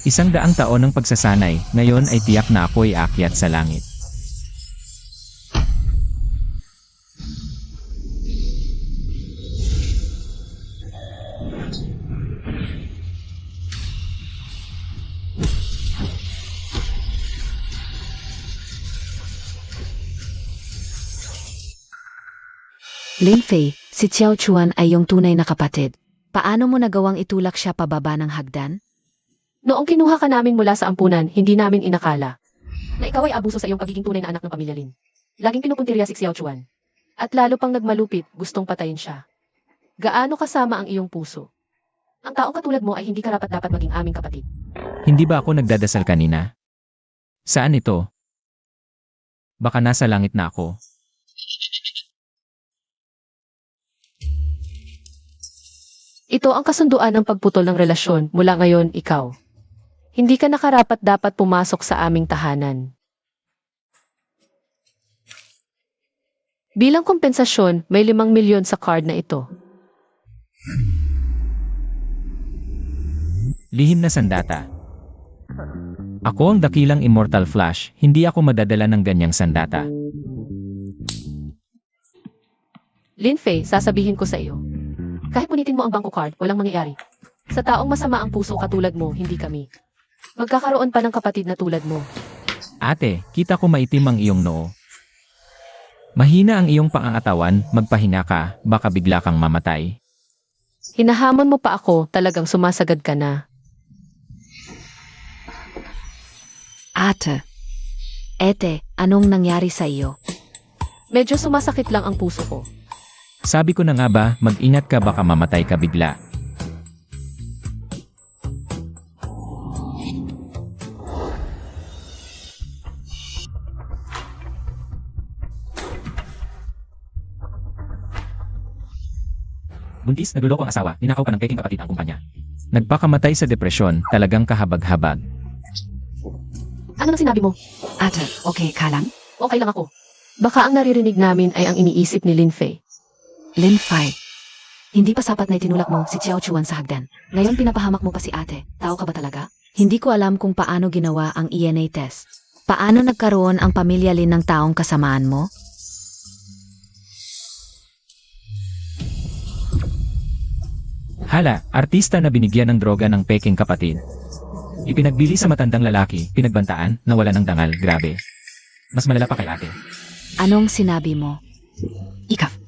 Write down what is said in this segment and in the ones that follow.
100 taon ng pagsasanay, ngayon ay tiyak na ako'y aakyat sa langit. Lin Fei, si Xiao Chuan ay iyong tunay na kapatid. Paano mo nagawang itulak siya pababa ng hagdan? Noong kinuha ka namin mula sa ampunan, hindi namin inakala na ikaw ay abuso sa iyong pagiging tunay na anak ng pamilya Lin. Laging pinupuntirya si Xiao Chuan. At lalo pang nagmalupit, gustong patayin siya. Gaano kasama ang iyong puso? Ang taong katulad mo ay hindi karapat-dapat maging aming kapatid. Hindi ba ako nagdadasal kanina? Saan ito? Baka nasa langit na ako. Ito ang kasunduan ng pagputol ng relasyon. Mula ngayon, ikaw. Hindi ka nakarapat-dapat pumasok sa aming tahanan. Bilang kompensasyon, may 5 milyon sa card na ito. Lihim na sandata. Ako ang dakilang Immortal Flash, hindi ako madadala ng ganyang sandata. Lin Fei, sasabihin ko sa iyo. Kahit punitin mo ang bangko card, walang mangyayari. Sa taong masama ang puso katulad mo, hindi kami. Magkakaroon pa ng kapatid na tulad mo. Ate, kita ko maitim ang iyong noo. Mahina ang iyong pangangatawan, magpahinga ka, baka bigla kang mamatay. Hinahamon mo pa ako, talagang sumasagad ka na. Ate. Ete, anong nangyari sa iyo? Medyo sumasakit lang ang puso ko. Sabi ko na nga ba, mag-ingat ka baka mamatay ka bigla. Buntis, nagluloko ang asawa, ninakaw pa ng peking kapatid ang kumpanya. Nagpakamatay sa depresyon, talagang kahabag-habag. Ano nang sinabi mo? Ate, okay ka lang? Okay lang ako. Baka ang naririnig namin ay ang iniisip ni Lin Fei. Lin Fei. Hindi pa sapat na itinulak mo si Xiao Chuan sa hagdan. Ngayon pinapahamak mo pa si ate. Tao ka ba talaga? Hindi ko alam kung paano ginawa ang ENA test. Paano nagkaroon ang pamilya Lin ng taong kasamaan mo? Hala, artista na binigyan ng droga ng peking kapatid. Ipinagbili sa matandang lalaki, pinagbantaan, nawala ng dangal, grabe. Mas malala pa kay ate. Anong sinabi mo? Ikaf.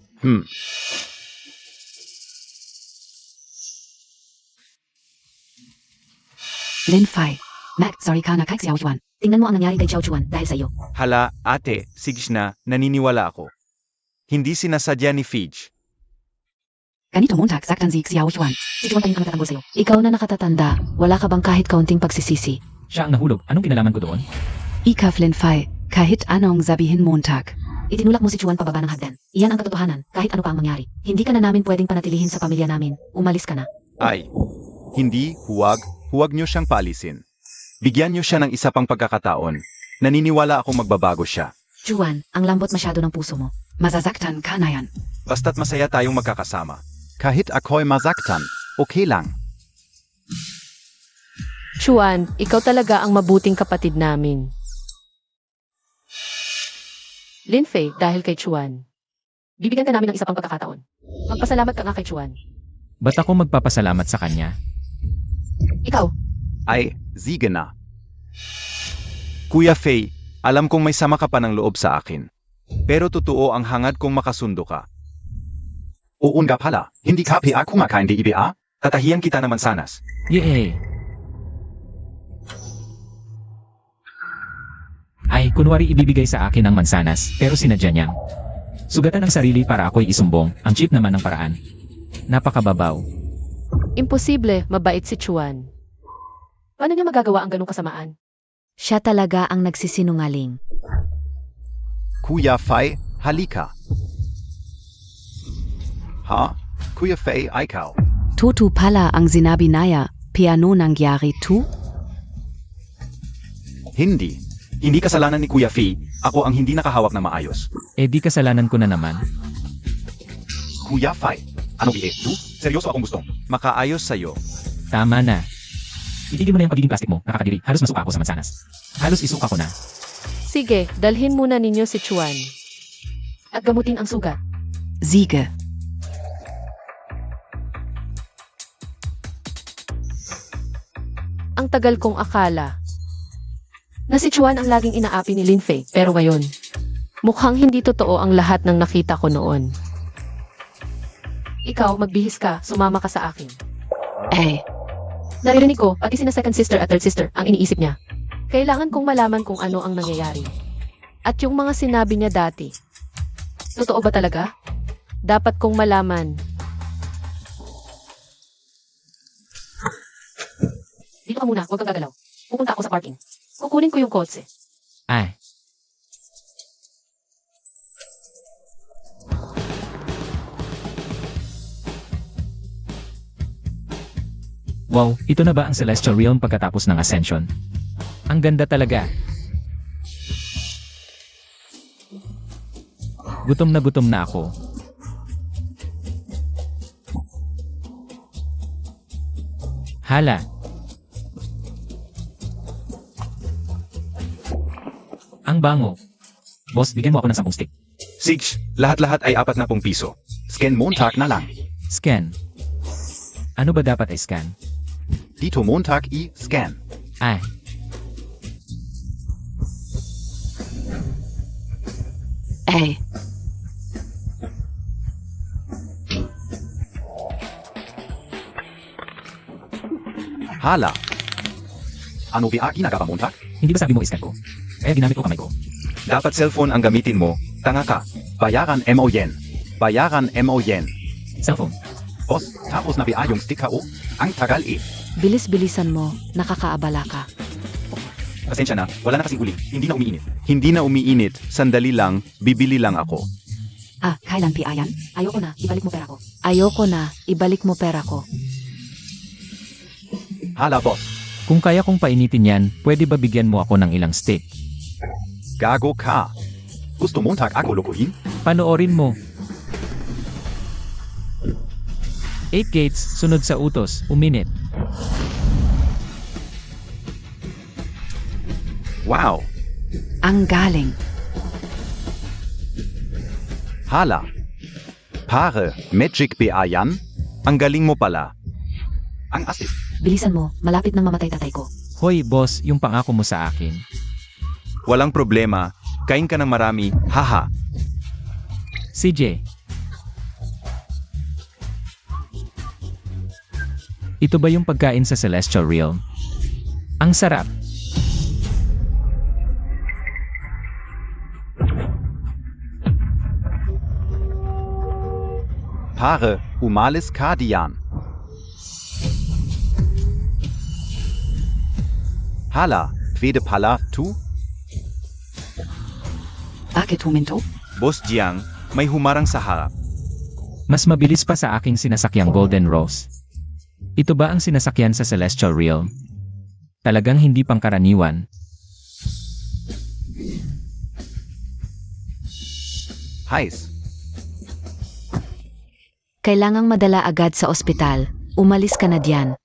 Lin Fei. Mac, sorry ka na kay Xiao Chuan. Tingnan mo ang nangyari kay Xiao Chuan dahil sa iyo. Hala, ate, sige na, naniniwala ako. Hindi sinasadya ni Fij. Ganito Montag, saktan si Xiao Chuan. Si Chuan pa rin ang natatanggol sa iyo. Ikaw na nakatatanda, wala ka bang kahit kaunting pagsisisi? Siya ang nahulog, anong kinalaman ko doon? Ikaf Lin Fei, kahit anong sabihin Montag. Itinulak mo si Chuan pababa ng hagdan. Iyan ang katotohanan, kahit ano pa ang mangyari. Hindi ka na namin pwedeng panatilihin sa pamilya namin. Umalis ka na. Ay, hindi, huwag niyo siyang paalisin. Bigyan niyo siya ng isa pang pagkakataon. Naniniwala akong magbabago siya. Chuan, ang lambot masyado ng puso mo. Masasaktan ka na yan. Basta't masaya tayong magkakasama. Kahit ako'y masaktan, okay lang. Chuan, ikaw talaga ang mabuting kapatid namin. Lin Fei, dahil kay Chuan. Bibigyan ka namin ng isa pang pagkakataon. Magpasalamat ka nga kay Chuan. Ba't ako magpapasalamat sa kanya? Ikaw, Ay, sige na. Kuya Fei, alam kong may sama ka pa ng loob sa akin. Pero totoo ang hangad kong makasundo ka. Oo nga pala, hindi ka pa kumakain di iba? Tatahiyan kita ng mansanas. Yay! Ay, kunwari ibibigay sa akin ang mansanas, pero sinadya niyang. Sugatan ang sarili para ako'y isumbong, ang cheap naman ng paraan. Napakababaw. imposible, mabait si Chuan. Paano niya magagawa ang ganong kasamaan? Siya talaga ang nagsisinungaling. Kuya Fei, halika. Ha? Kuya Fei, ikaw. Tutu pala ang sinabi naya, piano nangyari tu? Hindi. Hindi kasalanan ni Kuya Fei. Ako ang hindi nakahawak na maayos. Eh di kasalanan ko na naman. Kuya Fei, ano bihe tu? Seryoso akong gustong. Makaayos sa'yo. Tama na. Itigil mo na yung pagiging plastic mo, nakakadiri. Halos masuka ako sa mansanas. Halos isuka ko na. Sige, dalhin muna ninyo si Chuan. At gamutin ang sugat. Sige. Ang tagal kong akala na si Chuan ang laging inaapi ni Lin Fei, pero ngayon, mukhang hindi totoo ang lahat ng nakita ko noon. Ikaw, magbihis ka, sumama ka sa akin. Naririnig ko, pati sina second sister at third sister, ang iniisip niya. Kailangan kong malaman kung ano ang nangyayari. At yung mga sinabi niya dati, totoo ba talaga? Dapat kong malaman. Dito ka muna, huwag kang gagalaw. Pupunta ako sa parking. Kukunin ko yung kotse. Ay. Wow, ito na ba ang Celestial Realm pagkatapos ng Ascension? Ang ganda talaga. Gutom na ako. Hala. Ang bango. Boss, bigyan mo ako ng 10 stick. Sige, lahat-lahat ay 40 piso. Scan Montag na lang. Scan. Ano ba dapat i-scan? Dito Montag i-scan. Ay. Hala. Ano ba ginagawa Montag? Hindi ba sabi mo i-scan ko? Kaya ginamit ko kamay ko. Dapat cellphone ang gamitin mo. Tanga ka. Bayaran mo yen. Bayaran mo yen. Cellphone. Boss, tapos na ba yung sticker o? Ang tagal eh. Bilis-bilisan mo, nakakaabala ka. Pasensya na, wala na kasing uli. Hindi na umiinit. Hindi na umiinit. Sandali lang. Bibili lang ako. Kailan piayan? Ayoko na, ibalik mo pera ko. Ayoko na, ibalik mo pera ko. Hala boss. Kung kaya kong painitin yan, pwede ba bigyan mo ako ng ilang stick? Gago ka. Gusto Montag ako lokohin? Panoorin mo. 8 gates, sunod sa utos, uminit. Wow. Ang galing. Hala. Pare, magic ba yan? Ang galing mo pala. Ang assist. Bilisan mo, malapit nang mamatay tatay ko. Hoy boss, yung pangako mo sa akin. Walang problema. Kain ka ng marami. Haha. CJ. Ito ba yung pagkain sa Celestial Realm? Ang sarap. Pare, umalis ka diyan. Hala, pwede pala tu? Bakit huminto? Boss Jiang, may humarang sa harap. Mas mabilis pa sa aking sinasakyang Golden Rose. Ito ba ang sinasakyan sa Celestial Realm? Talagang hindi pangkaraniwan. Heiß. Kailangang madala agad sa ospital. Umalis ka na diyan.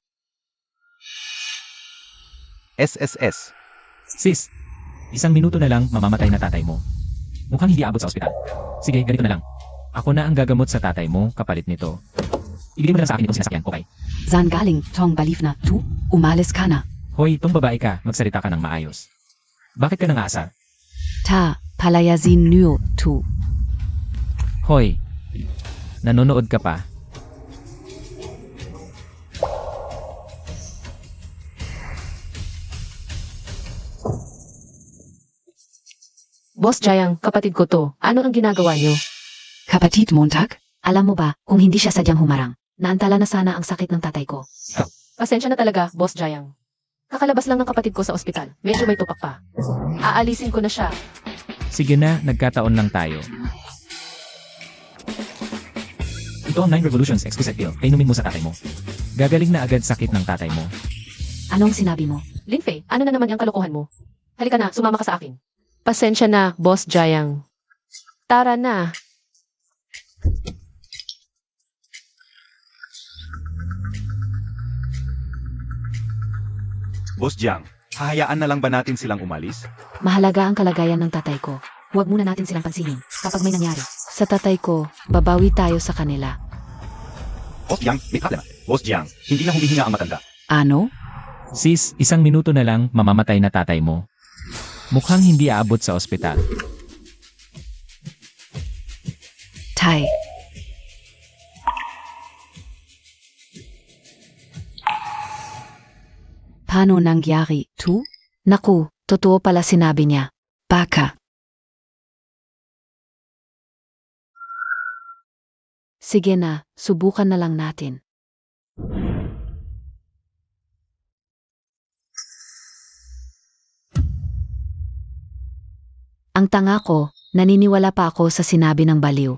SSS. Sis, 1 minuto na lang mamamatay na tatay mo. Mukhang hindi abot sa ospital. Sige, ganito na lang. Ako na ang gagamot sa tatay mo kapalit nito. Ibigay mo na lang sa akin itong sinasakyan, okay? Saan galing, Tong Balifna? Tu, umalis ka na. Hoy, tong babae ka, magsalita ka ng maayos. Bakit ka nangaasar? Ta, palayazin niyo, tu. Hoy, nanonood ka pa? Boss Jayang, kapatid ko to. Ano ang ginagawa niyo? Kapatid Montag? Alam mo ba, kung hindi siya sadyang humarang, naantala na sana ang sakit ng tatay ko. Pasensya na talaga, Boss Jayang. Kakalabas lang ng kapatid ko sa ospital. Medyo may tupak pa. Aalisin ko na siya. Sige na, nagkataon lang tayo. Ito ang 9 Revolutions Exquisite Pill. Kainumin mo sa tatay mo. Gagaling na agad sakit ng tatay mo. Anong sinabi mo? Lin Fei, ano na naman yung kalokohan mo? Halika na, sumama ka sa akin. Pasensya na, Boss Jayang. Tara na. Boss Jiang, hahayaan na lang ba natin silang umalis? Mahalaga ang kalagayan ng tatay ko. Huwag muna natin silang pansinin kapag may nangyari. Sa tatay ko, babawi tayo sa kanila. Boss Jiang, may problema. Boss Jiang, hindi na humihinga ang matanda. Ano? Sis, 1 minuto na lang mamamatay na tatay mo. Mukhang hindi aabot sa ospital. Tay. Paano nangyari, tu? Naku, totoo pala sinabi niya. Baka. Sige na, subukan na lang natin. Ang tanga ko, naniniwala pa ako sa sinabi ng baliw.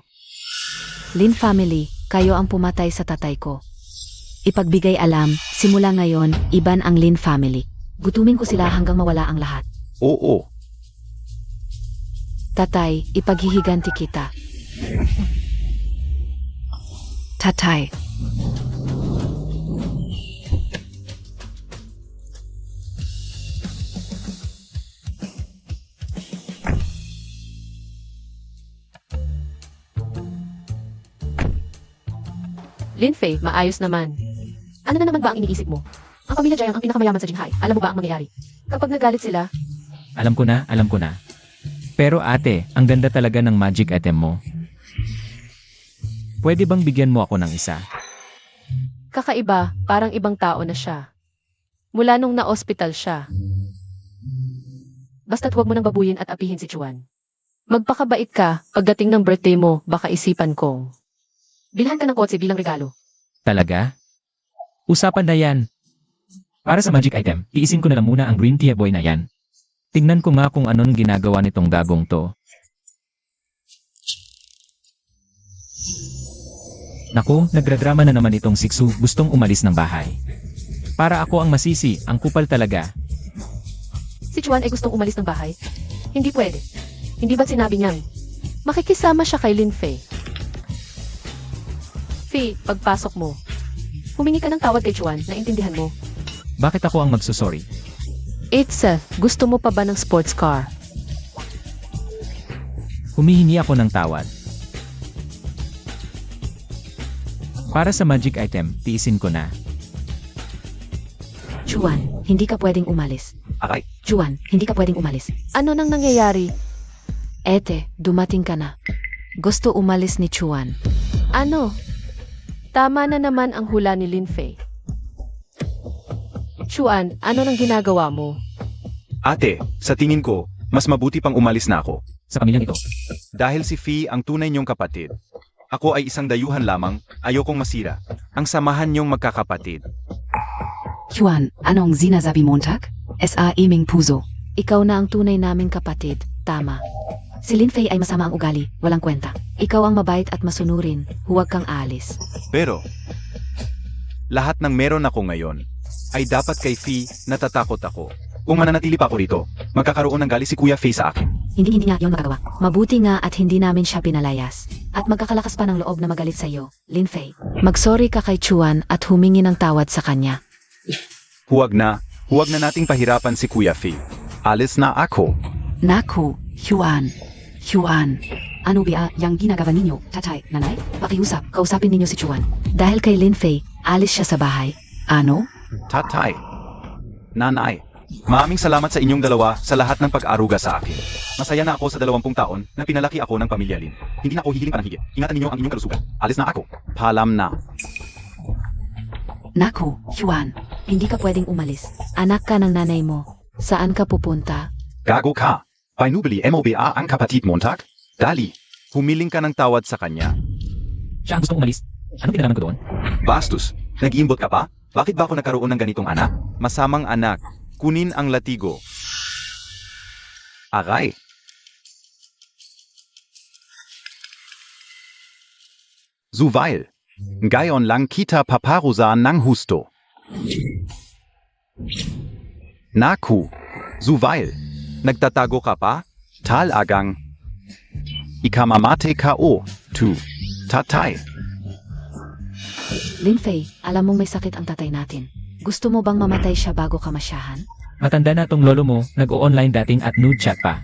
Lin family, kayo ang pumatay sa tatay ko. Ipagbigay alam, simula ngayon, iban ang Lin family. Gutumin ko sila hanggang mawala ang lahat. Oo. Tatay, ipaghihiganti kita. Tatay. Lin Fei, maayos naman. Ano na naman ba ang iniisip mo? Ang pamilya Jiang ang pinakamayaman sa Jinghai. Alam mo ba ang mangyayari? Kapag nagalit sila, Alam ko na, alam ko na. Pero ate, ang ganda talaga ng magic item mo. Pwede bang bigyan mo ako ng isa? kakaiba, parang ibang tao na siya. Mula nung na-ospital siya. Basta't huwag mo nang babuyin at apihin si Chuan. Magpakabait ka, pagdating ng birthday mo, baka isipan kong bilhan ka ng kotse bilang regalo. Talaga? Usapan na yan. Para sa magic item, iisin ko na lang muna ang green tea boy na yan. Tingnan ko nga kung anong ginagawa nitong gagong to. Naku, nagradrama na naman itong Siksu, gustong umalis ng bahay. Para ako ang masisi, ang kupal talaga. Si Chuan ay gustong umalis ng bahay. Hindi pwede. Hindi ba sinabi niyang makikisama siya kay Lin Fei? Fei, pagpasok mo, humingi ka ng tawad kay Chuan, naintindihan mo. Bakit ako ang magsusorry? Itza, gusto mo pa ba ng sports car? Humihingi ako ng tawad. Para sa magic item, tiisin ko na. Chuan, hindi ka pwedeng umalis. Aray, Chuan, hindi ka pwedeng umalis. Ano nang nangyayari? Ete, dumating ka na. Gusto umalis ni Chuan. Ano? Tama na naman ang hula ni Lin Fei. Chuan, ano nang ginagawa mo? Ate, sa tingin ko, mas mabuti pang umalis na ako. Sa pamilyang ito, Dahil si Fee ang tunay niyong kapatid. Ako ay isang dayuhan lamang, ayokong masira. Ang samahan niyong magkakapatid. Chuan, anong sinasabi Montag? S.A. Iming Puzo. Ikaw na ang tunay naming kapatid, tama. Si Lin Fei ay masama ang ugali, walang kwenta. Ikaw ang mabait at masunurin, huwag kang alis. Pero, lahat ng meron ako ngayon, ay dapat kay Fee natatakot ako. kung mananatili pa ako rito, magkakaroon ng galit si Kuya Fei sa akin. Hindi niya yon magagawa. Mabuti nga at hindi namin siya pinalayas. At magkakalakas pa ng loob na magalit sa iyo, Lin Fei. Magsorry ka kay Chuan at humingi ng tawad sa kanya. Huwag na nating pahirapan si Kuya Fee. Alis na ako. Naku, Chuan. Ano ba yung ginagawa ninyo, tatay, nanay? Pakiusap, kausapin ninyo si Chuan. Dahil kay Lin Fei, alis siya sa bahay. Ano? Tatay. Nanay. Maraming salamat sa inyong dalawa sa lahat ng pag-aruga sa akin. Masaya na ako sa 20 taon na pinalaki ako ng pamilya Lin. Hindi na ako hihiling pa ng higit. Ingatan ninyo ang inyong kalusugan. Alis na ako. Paalam na. Naku, Chuan. Hindi ka pwedeng umalis. Anak ka ng nanay mo. Saan ka pupunta? Gago ka. Painubili MOBA ang kapatid Montag? Dali. Humiling ka ng tawad sa kanya. siya ang gustong umalis. Anong kinalaman ko doon? Bastos. Nag-iimbot ka pa? Bakit ba ako nagkaroon ng ganitong anak? Masamang anak, kunin ang latigo. Aray. Zuvail. Ngayon lang kita paparusa ng husto. Naku. Zuvail. Nagtatago ka pa? Talagang. Ikamamate ka o. Tu. Tatay. Lin Fei, alam mong may sakit ang tatay natin. Gusto mo bang mamatay siya bago ka masyahan? Matanda na tong lolo mo, nag-o-online dating at nude chat pa.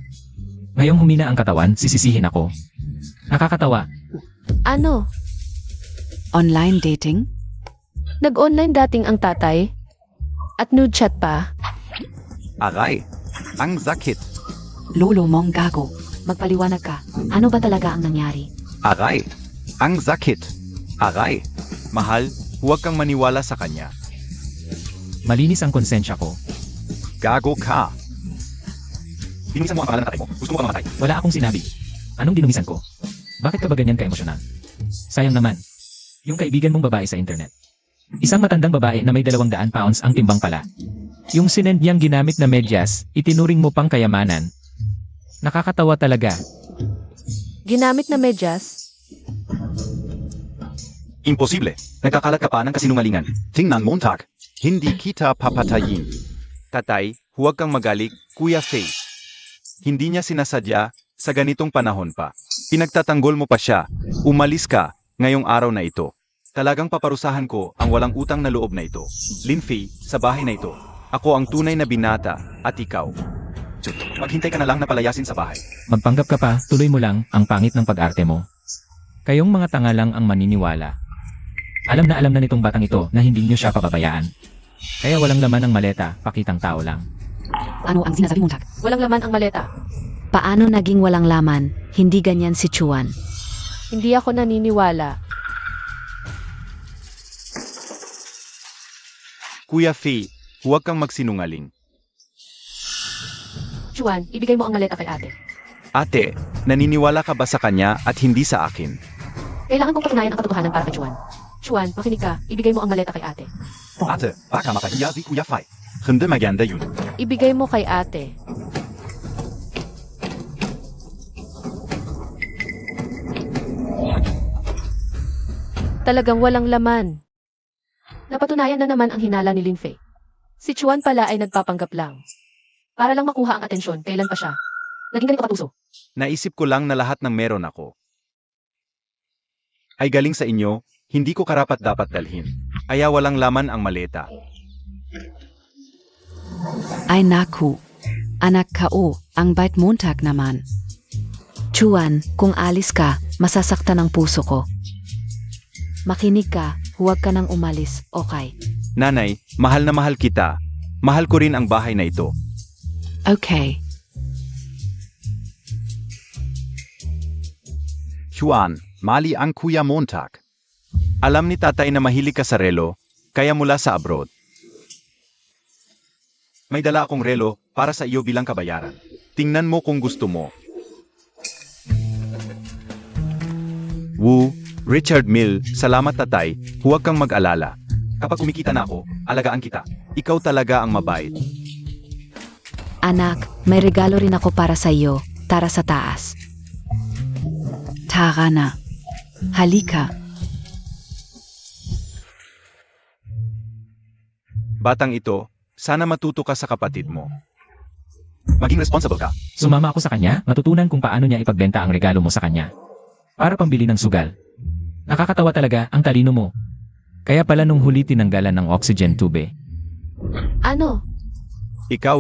Ngayong humina ang katawan, sisisihin ako. Nakakatawa. Ano? Online dating? Nag-online dating ang tatay? At nude chat pa? Aray, ang sakit. Lolo mong gago. Magpaliwanag ka. Ano ba talaga ang nangyari? Aray, ang sakit. Aray, mahal, huwag kang maniwala sa kanya. Malinis ang konsensya ko. Gago ka. Dinumisan mo ang pangalan ng tatay mo. Gusto mo bang mamatay? Wala akong sinabi. Anong dinumisan ko? Bakit ka ba ganyan ka-emosyonal? Sayang naman. Yung kaibigan mong babae sa internet. Isang matandang babae na may 200 pounds ang timbang pala. Yung sinend niyang ginamit na medyas, itinuring mo pang kayamanan. Nakakatawa talaga. Ginamit na medyas? Imposible. Nagkakalat ka pa ng kasinungalingan. Tingnan Montag. Hindi kita papatayin. Tatay, huwag kang magalit, Kuya Faye. Hindi niya sinasadya sa ganitong panahon pa. Pinagtatanggol mo pa siya. Umalis ka ngayong araw na ito. Talagang paparusahan ko ang walang utang na loob na ito. Lin Faye, sa bahay na ito. Ako ang tunay na binata at ikaw. Maghintay ka na lang na palayasin sa bahay. Magpanggap ka pa, tuloy mo lang ang pangit ng pag-arte mo. Kayong mga tanga lang ang maniniwala. Alam na nitong batang ito na hindi niyo siya papabayaan. Kaya walang laman ang maleta, pakitang tao lang. Ano ang sinasabi mong tag? Walang laman ang maleta. Paano naging walang laman? Hindi ganyan si Chuan. Hindi ako naniniwala. Kuya Faye, huwag kang magsinungaling. Chuan, ibigay mo ang maleta kay ate. Ate, naniniwala ka ba sa kanya at hindi sa akin? Kailangan kong patunayan ang katotohanan para kay Chuan. Chuan, makinig ka. Ibigay mo ang maleta kay ate. Ate, baka makahiya si Kuya Faye. Hindi maganda yun. Ibigay mo kay ate. Talagang walang laman. Napatunayan na naman ang hinala ni Lin Fei. Si Chuan pala ay nagpapanggap lang. Para lang makuha ang atensyon, kailan pa siya. Naging ganito katuso. Naisip ko lang na lahat ng meron ako ay galing sa inyo, hindi ko karapat dapat dalhin. Kaya walang laman ang maleta. Ay naku. Anak ka ang bait Montag naman. Chuan, kung alis ka, masasaktan ang puso ko. Makinig ka, huwag ka nang umalis, okay? Nanay, mahal na mahal kita. Mahal ko rin ang bahay na ito. Okay. Juan, mali ang Kuya Montag. Alam ni tatay na mahilig ka sa relo, kaya mula sa abroad. May dala akong relo para sa iyo bilang kabayaran. Tingnan mo kung gusto mo. Wu, Richard Mill, salamat tatay, huwag kang mag-alala. Kapag kumikita na ako, alagaan kita. Ikaw talaga ang mabait. Anak, may regalo rin ako para sa iyo. Tara sa taas. Tara na. Halika. Batang ito, sana matuto ka sa kapatid mo. Maging responsible ka. Sumama ako sa kanya, matutunan kung paano niya ipagbenta ang regalo mo sa kanya. Para pambili ng sugal. Nakakatawa talaga ang talino mo. Kaya pala nung huli tinanggalan ng oxygen tube. Ano? Ikaw.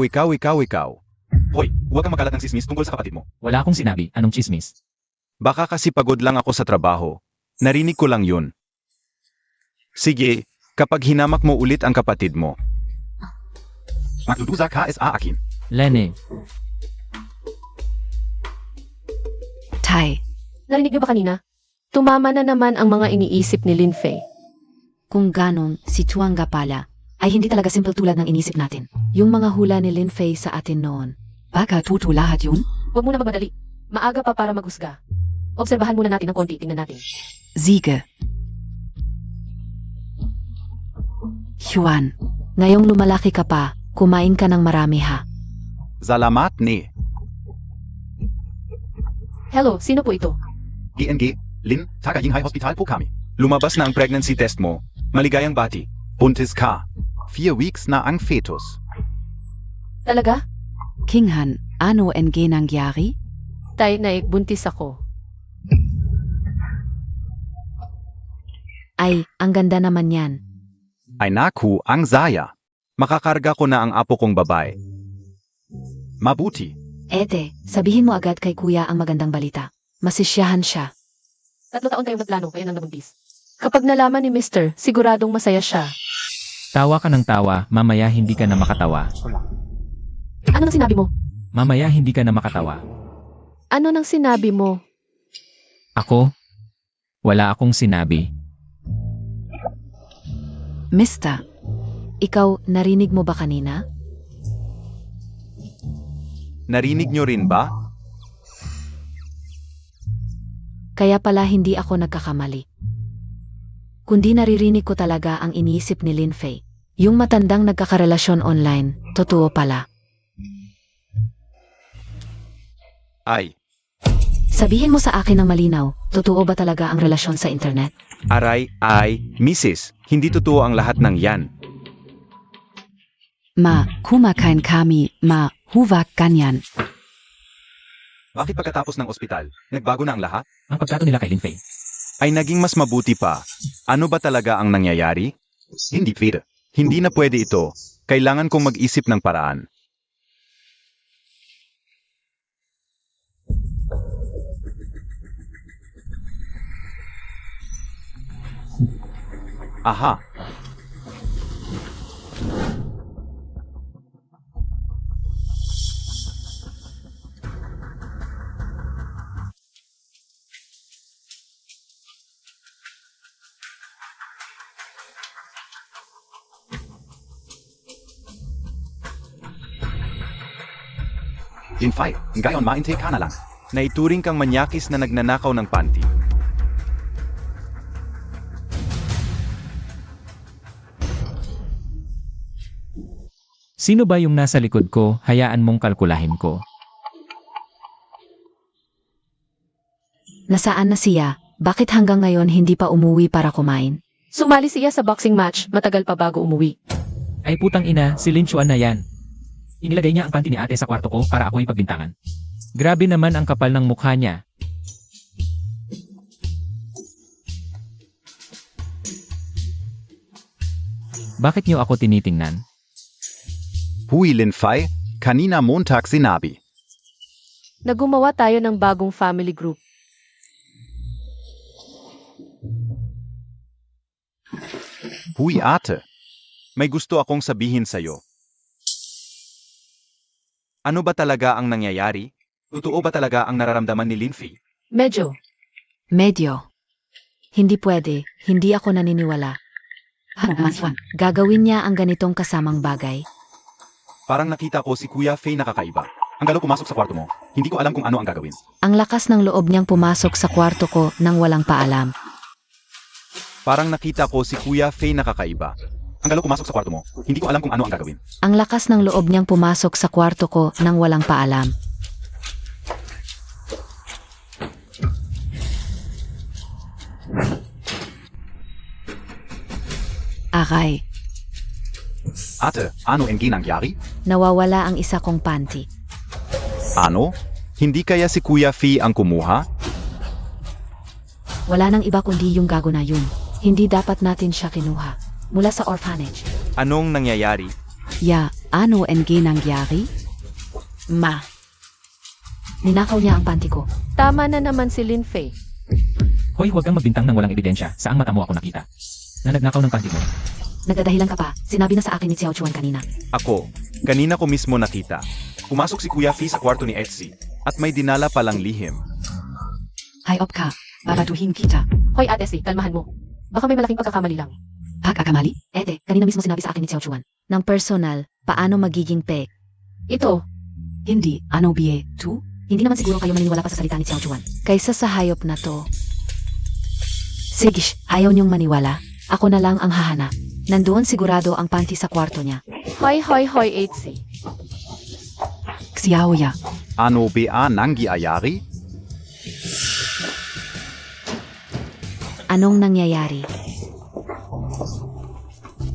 Hoy, huwag kang makalat ng sismis tungkol sa kapatid mo. Wala akong sinabi, anong chismis? Baka kasi pagod lang ako sa trabaho. Narinig ko lang yun. Sige, kapag hinamak mo ulit ang kapatid mo. Magdudusa ka is aakin. Lenny, Tay, Narinig niyo ba kanina? Tumama na naman ang mga iniisip ni Lin Fei. kung ganon, si Chuan nga pala, ay hindi talaga simple tulad ng inisip natin. Yung mga hula ni Lin Fei sa atin noon. Baka tutu lahat yun? Huwag muna magmadali. Maaga pa para maghusga. Obserbahan muna natin ng konti, tingnan natin. Siege. Juan, ngayong lumalaki ka pa, kumain ka ng marami ha. Salamat ni. Hello, sino po ito? GNG, Lin, Takaying High Hospital po kami. Lumabas na ang pregnancy test mo. Maligayang bati. Buntis ka. 4 weeks na ang fetus. Talaga? Kinghan, ano ang nangyari? Tay, buntis ako. Ay, ang ganda naman yan. Ay naku, ang saya. Makakarga ko na ang apo kong babae. Mabuti. Ete, sabihin mo agad kay kuya ang magandang balita. Masisyahan siya. 3 taon kayong nagplano, kaya nang nabuntis. Kapag nalaman ni Mr., siguradong masaya siya. Tawa ka ng tawa, mamaya hindi ka na makatawa. Ano nang sinabi mo? Mamaya hindi ka na makatawa. Ano nang sinabi mo? Ako? Wala akong sinabi. Mista, ikaw narinig mo ba kanina? Narinig nyo rin ba? Kaya pala hindi ako nagkakamali. Kundi naririnig ko talaga ang iniisip ni Lin Fei. Yung matandang nagkakarelasyon online, totoo pala. Ay, Sabihin mo sa akin ng malinaw, totoo ba talaga ang relasyon sa internet? aray, Mrs., hindi totoo ang lahat ng yan. Ma, kumakain kami, ma, huwag ganyan. Bakit pagkatapos ng ospital, nagbago na ang lahat? Ang pagtrato nila kay Lin Fei. Ay naging mas mabuti pa. Ano ba talaga ang nangyayari? Hindi pwede. Hindi na pwede ito. Kailangan kong mag-isip ng paraan. Aha! Jinfai, ngayon mainte ka na lang. Naituring kang manyakis na nagnanakaw ng panty. Sino ba yung nasa likod ko, hayaan mong kalkulahin ko. Nasaan na siya? Bakit hanggang ngayon hindi pa umuwi para kumain? Sumali siya sa boxing match, matagal pa bago umuwi. Ay putang ina, si Lin Chuan na yan. Inilagay niya ang panty ni ate sa kwarto ko para ako ipagbintangan. Grabe naman ang kapal ng mukha niya. Bakit niyo ako tinitingnan? Hui Linfei, kanina Montag sinabi. Nagumawa tayo ng bagong family group. Hui ate, may gusto akong sabihin sa'yo. Ano ba talaga ang nangyayari? Totoo ba talaga ang nararamdaman ni Linfei? Medyo. Medyo. Hindi pwede, hindi ako naniniwala. Gagawin niya ang ganitong kasamang bagay. Parang nakita ko si Kuya Fei nakakaiba. Ang galaw pumasok sa kwarto mo. Hindi ko alam kung ano ang gagawin. Ang lakas ng loob niyang pumasok sa kwarto ko nang walang paalam. Parang nakita ko si Kuya Fei nakakaiba. Ang galaw pumasok sa kwarto mo. Hindi ko alam kung ano ang gagawin. Ang lakas ng loob niyang pumasok sa kwarto ko nang walang paalam. Aray, Ate, ano ang ginangyari? nawawala ang isa kong panty. Ano? Hindi kaya si Kuya Fei ang kumuha? Wala nang iba kundi yung gago na yun. Hindi dapat natin siya kinuha. Mula sa orphanage. Anong nangyayari? Ya, ano ang ginangyari? Ma. Ninakaw niya ang panty ko. Tama na naman si Lin Fei. Hoy, huwag kang magbintang ng walang ebidensya. Saang mata mo ako nakita? Na nagnakaw ng panty mo. Nagdadahilan ka pa. Sinabi na sa akin ni Xiao Chuan kanina. Ako, kanina ko mismo nakita. Pumasok si Kuya Fei sa kwarto ni Etsy. At may dinala palang lihim. Hayop ka. Babaduhin kita. Hoy ate si, kalmahan mo. Baka may malaking pagkakamali lang. Pagkakamali? Ete, kanina mismo sinabi sa akin ni Xiao Chuan. Nang personal, paano magiging pe? Ito, Hindi. Ano biye? Tu? Hindi naman siguro kayo maniniwala pa sa salita ni Xiao Chuan. Kaysa sa hayop na to. Sige, ayaw niyong maniwala. Ako na lang ang hahanap. Nandoon sigurado ang panty sa kwarto niya. hoy 8C. Xiao ya. Ano ba nangyayari? Anong nangyayari?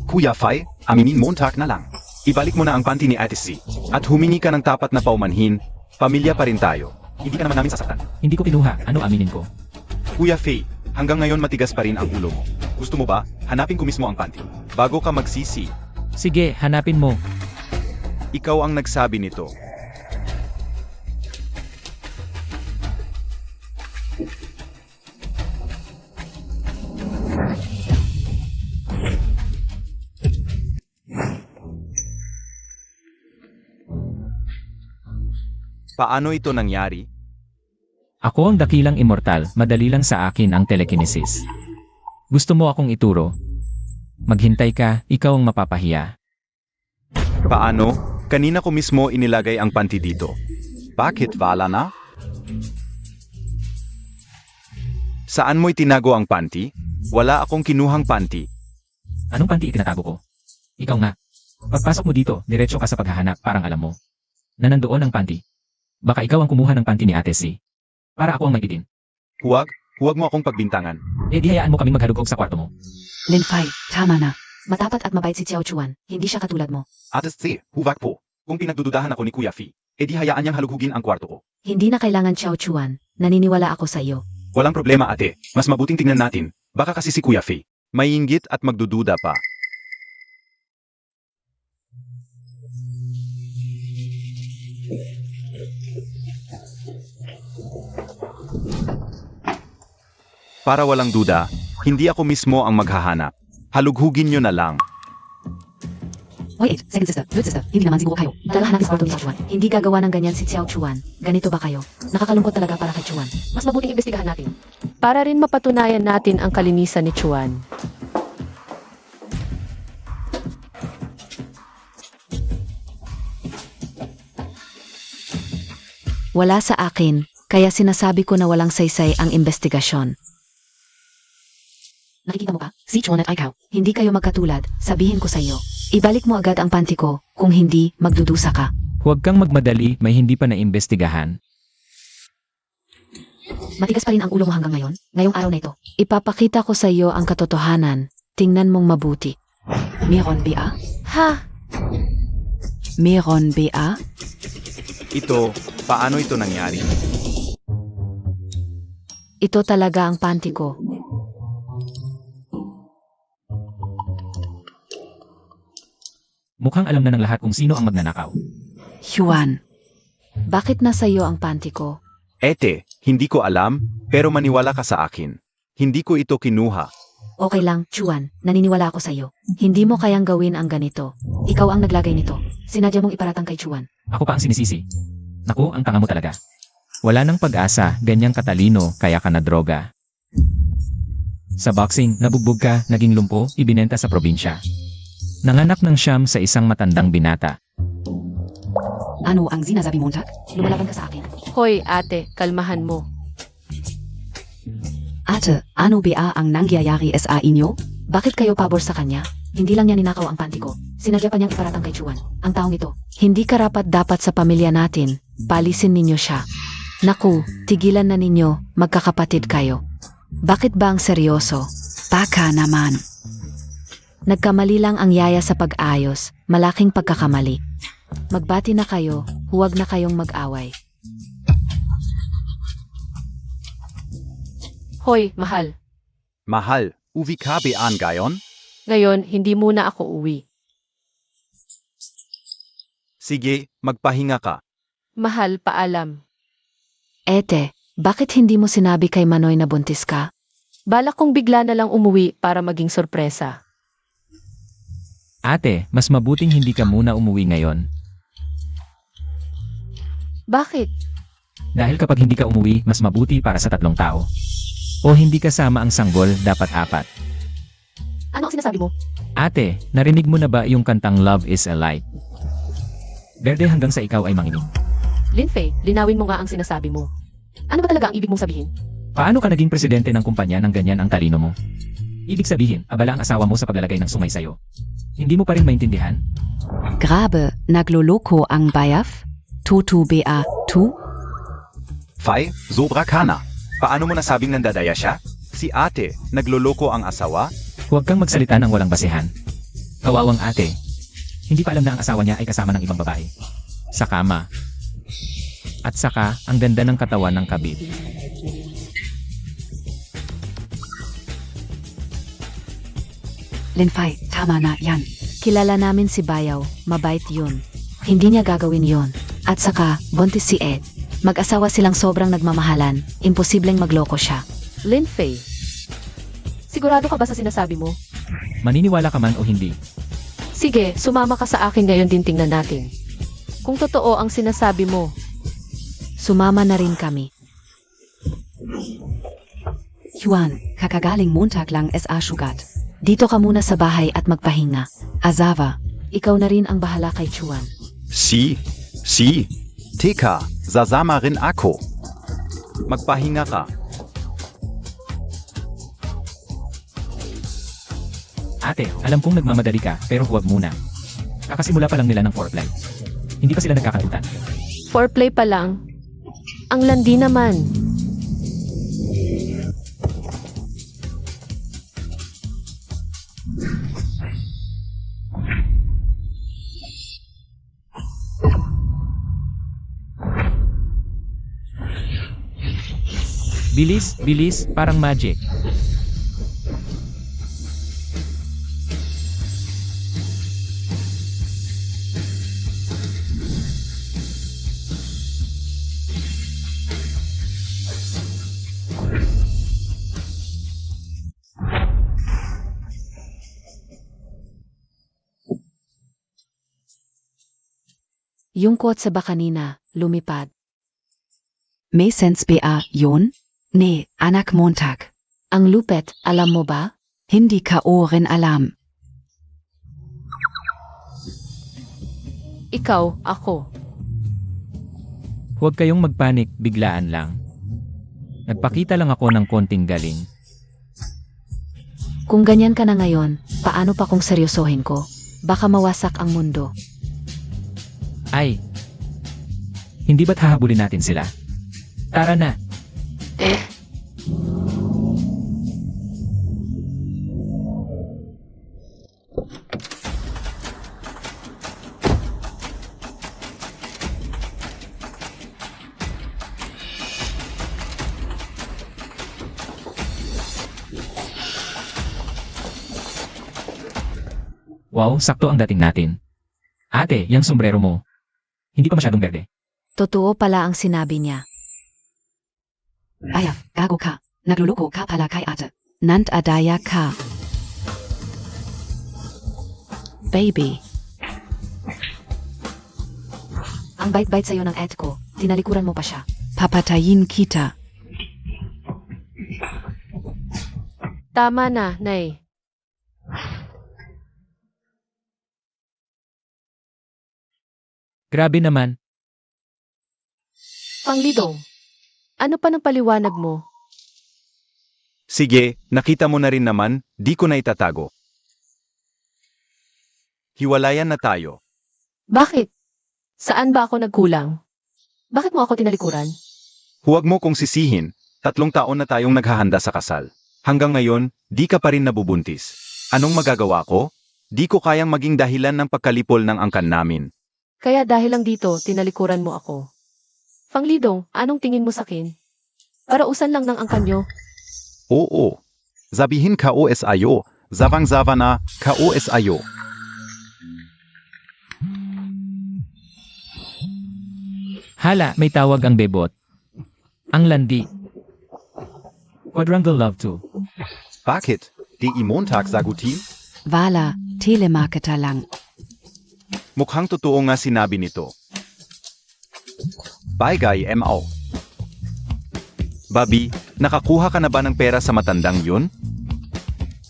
Kuya Fei, aminin Montag na lang. Ibalik mo na ang panty ni Etsy. At humingi ka ng tapat na paumanhin, pamilya pa rin tayo. Hindi ka naman namin sasaktan. Hindi ko kinuha. Ano aminin ko? Kuya Fei, hanggang ngayon matigas pa rin ang ulo mo. Gusto mo ba? Hanapin ko mismo ang panty. Bago ka magsisi, Sige, hanapin mo. Ikaw ang nagsabi nito. Paano ito nangyari? Ako ang dakilang immortal, madali lang sa akin ang telekinesis. Gusto mo akong ituro? Maghintay ka, ikaw ang mapapahiya. Paano? Kanina ko mismo inilagay ang panty dito. Bakit wala na? Saan mo'y tinago ang panty? Wala akong kinuhang panty. Anong panty itinatago ko? Ikaw nga. Pagpasok mo dito, diretso ka sa paghahanap, parang alam mo na nandoon ang panty. Baka ikaw ang kumuha ng panty ni Ate C. Para ako ang maibitin. Huwag mo akong pagbintangan. Eh di hayaan mo kaming maghalugog sa kwarto mo. Lin Fei, tama na. Matapat at mabait si Xiao Chuan. Hindi siya katulad mo. Ate C, huwag po. Kung pinagdududahan ako ni Kuya Fi, edi hayaan niyang halughugin ang kwarto ko. Hindi na kailangan Xiao Chuan. Naniniwala ako sa iyo. Walang problema ate, mas mabuting tingnan natin. Baka kasi si Kuya Fi. May inggit at magdududa pa. Para walang duda, hindi ako mismo ang maghahanap. Halughugin nyo na lang. Wait, second sister, third sister, hindi naman siguro kayo. Dalahan natin sa kwarto ni Xiao Chuan. Hindi gagawa ng ganyan si Xiao Chuan. Ganito ba kayo? Nakakalungkot talaga para kay Chuan. Mas mabuting imbestigahan natin. Para rin mapatunayan natin ang kalinisan ni Chuan. Wala sa akin, kaya sinasabi ko na walang saysay ang investigasyon. Nakikita mo ba? Si Chuan at ikaw. Hindi kayo magkatulad, sabihin ko sa iyo. Ibalik mo agad ang panty ko, kung hindi, magdudusa ka. Huwag kang magmadali, may hindi pa naimbestigahan. Matigas pa rin ang ulo mo hanggang ngayon, ngayong araw na ito. Ipapakita ko sa iyo ang katotohanan. Tingnan mong mabuti. Meron ba? Ha? Meron ba? Ito, paano ito nangyari? Ito talaga ang panty ko. Mukhang alam na ng lahat kung sino ang magnanakaw. Yuan. Bakit nasa iyo ang panty ko? Ete, hindi ko alam, pero maniwala ka sa akin. Hindi ko ito kinuha. Okay lang, Chuan. Naniniwala ako sa iyo. Hindi mo kayang gawin ang ganito. Ikaw ang naglagay nito. Sinadya mong iparatang kay Chuan. Ako pa ang sinisisi. Naku, ang tanga mo talaga. Wala nang pag-asa, ganyang katalino, kaya ka na droga. Sa boxing, nabugbog ka, naging lumpo, ibinenta sa probinsya. Nanganak ng siyam sa isang matandang binata. Ano ang sinasabi mo, Jack? Lumalaban ka sa akin. Hoy ate, kalmahan mo. Ate, ano ba ang nangyayari sa inyo? Bakit kayo pabor sa kanya? Hindi lang niya ninakaw ang panty ko. Sinadya pa niyang iparatang kay Chuan. Ang taong ito. Hindi karapat dapat sa pamilya natin. Palisin ninyo siya. Naku, tigilan na ninyo. Magkakapatid kayo. Bakit ba ang seryoso? Baka naman. Nagkamali lang ang yaya sa pag-ayos. Malaking pagkakamali. Magbati na kayo. Huwag na kayong mag-away. Hoy, mahal. Mahal, uwi ka bean gayon? Ngayon, hindi muna ako uwi. Sige, magpahinga ka. Mahal, paalam. Ete, bakit hindi mo sinabi kay Manoy na buntis ka? Balak kong bigla na lang umuwi para maging sorpresa. Ate, mas mabuting hindi ka muna umuwi ngayon. Bakit? Dahil kapag hindi ka umuwi, mas mabuti para sa 3 tao. O hindi kasama ang sanggol, dapat 4. Ano ang sinasabi mo? Ate, narinig mo na ba yung kantang Love is a Light? Berde hanggang sa ikaw ay manginig. Lin Fei, linawin mo nga ang sinasabi mo. Ano ba talaga ang ibig mong sabihin? Paano ka naging presidente ng kumpanya ng ganyan ang talino mo? Ibig sabihin, abala ang asawa mo sa paglalagay ng sungay sayo. Hindi mo pa rin maintindihan? Grabe, nagloloko ang bayaf? Tutu ba, tu? Fai, sobra ka na. Paano mo nasabing nandadaya siya? Si ate, nagloloko ang asawa? Huwag kang magsalita ng walang basehan. Kawawang ate. Hindi pa alam na ang asawa niya ay kasama ng ibang babae. Sa kama. At saka, ang ganda ng katawan ng kabit. Lin Fei, tama na yan. Kilala namin si Bayaw, mabait yun. Hindi niya gagawin yon. At saka, buntis si Ed. Mag-asawa silang sobrang nagmamahalan, imposibleng magloko siya. Lin Fei. Sigurado ka ba sa sinasabi mo? Maniniwala ka man o hindi. Sige, sumama ka sa akin ngayon din tingnan natin. Kung totoo ang sinasabi mo, Sumama na rin kami. Juan, kakagaling Montag lang SA Sugat. Dito ka muna sa bahay at magpahinga. Azava, Ikaw na rin ang bahala kay Chuan. Si. Teka, sasama rin ako. Magpahinga ka. Ate, alam kong nagmamadali ka, pero huwag muna. Kakasimula pa lang nila ng foreplay. Hindi pa sila nagkakagutan. foreplay pa lang. Ang landi naman. Bilis, parang magic. Yung quote sa ba kanina, lumipad. May sense ba, yun? Nee, anak Montag. Ang lupet, alam mo ba? Hindi ka rin alam. Ikaw, ako. Huwag kayong magpanik, biglaan lang. Nagpakita lang ako ng konting galing. Kung ganyan ka na ngayon, paano pa kung seryosohin ko? Baka mawasak ang mundo. Ay, hindi ba't hahabulin natin sila? Tara na. Wow, sakto ang dating natin. Ate, yung sombrero mo. Hindi pa masyadong berde. Totoo pala ang sinabi niya. Ayaf, gago ka. Nagluloko ka pala kay ate. Nant adaya ka. Baby, Ang bait-bait sa'yo ng Ed ko, tinalikuran mo pa siya. papatayin kita. Tama na, Nay. Grabe naman. Panglidong, ano pa ng paliwanag mo? Sige, nakita mo na rin naman, di ko na itatago. Hiwalayan na tayo. Bakit? Saan ba ako nagkulang? Bakit mo ako tinalikuran? Huwag mo kong sisihin, 3 taon na tayong naghahanda sa kasal. Hanggang ngayon, di ka pa rin nabubuntis. Anong magagawa ko? Di ko kayang maging dahilan ng pagkalipol ng angkan namin. Kaya dahil lang dito, tinalikuran mo ako. Panglidong, anong tingin mo sa akin? Parausan lang ng angkanyo. Oo. Sabihin KOS ayo, zawang-zawa na, KOS ayo. Hala, may tawag ang bebot. Ang landi. Quadrangle love too. Bakit? Di Montag sagutin? Wala, telemarketer lang. Mukhang totoo nga sinabi nito. Bagay MO. Babi, nakakuha ka na ba ng pera sa matandang yun?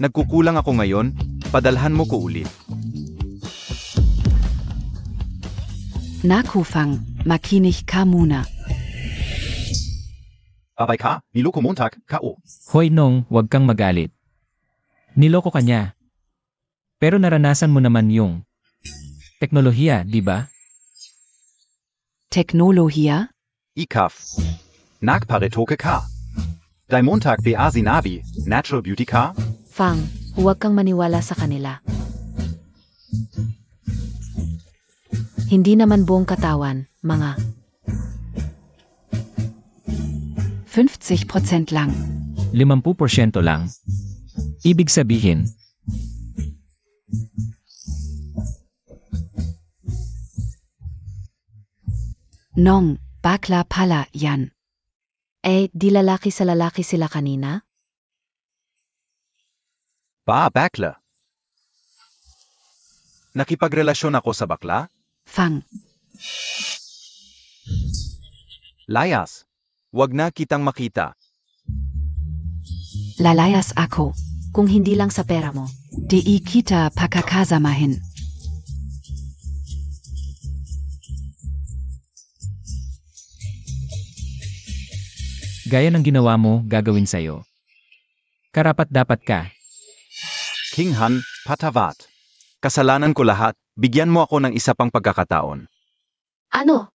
Nagkukulang ako ngayon, padalhan mo ko ulit. Nakufang, makinig ka muna. Babay ka, niloko Montag, KO. Hoy Nong, huwag kang magalit. Niloko ka niya. Pero naranasan mo naman yung teknolohiya, di ba? Teknolohiya? Ikaf. Nagparetoke ka. Dai Montag ba sinabi, natural beauty ka? Fang, huwag kang maniwala sa kanila. Hindi naman buong katawan, mga 50% lang. 50% lang. Ibig sabihin, Nong, bakla pala yan. Di lalaki sa lalaki sila kanina? Bakla. Nakipagrelasyon ako sa bakla? Fang, Layas. Wag na kitang makita. lalayas ako. Kung hindi lang sa pera mo. Di kita pakakasamahin. Gaya ng ginawa mo, gagawin sa'yo. Karapat-dapat ka. King Han, patavat. Kasalanan ko lahat, bigyan mo ako ng isa pang pagkakataon. Ano?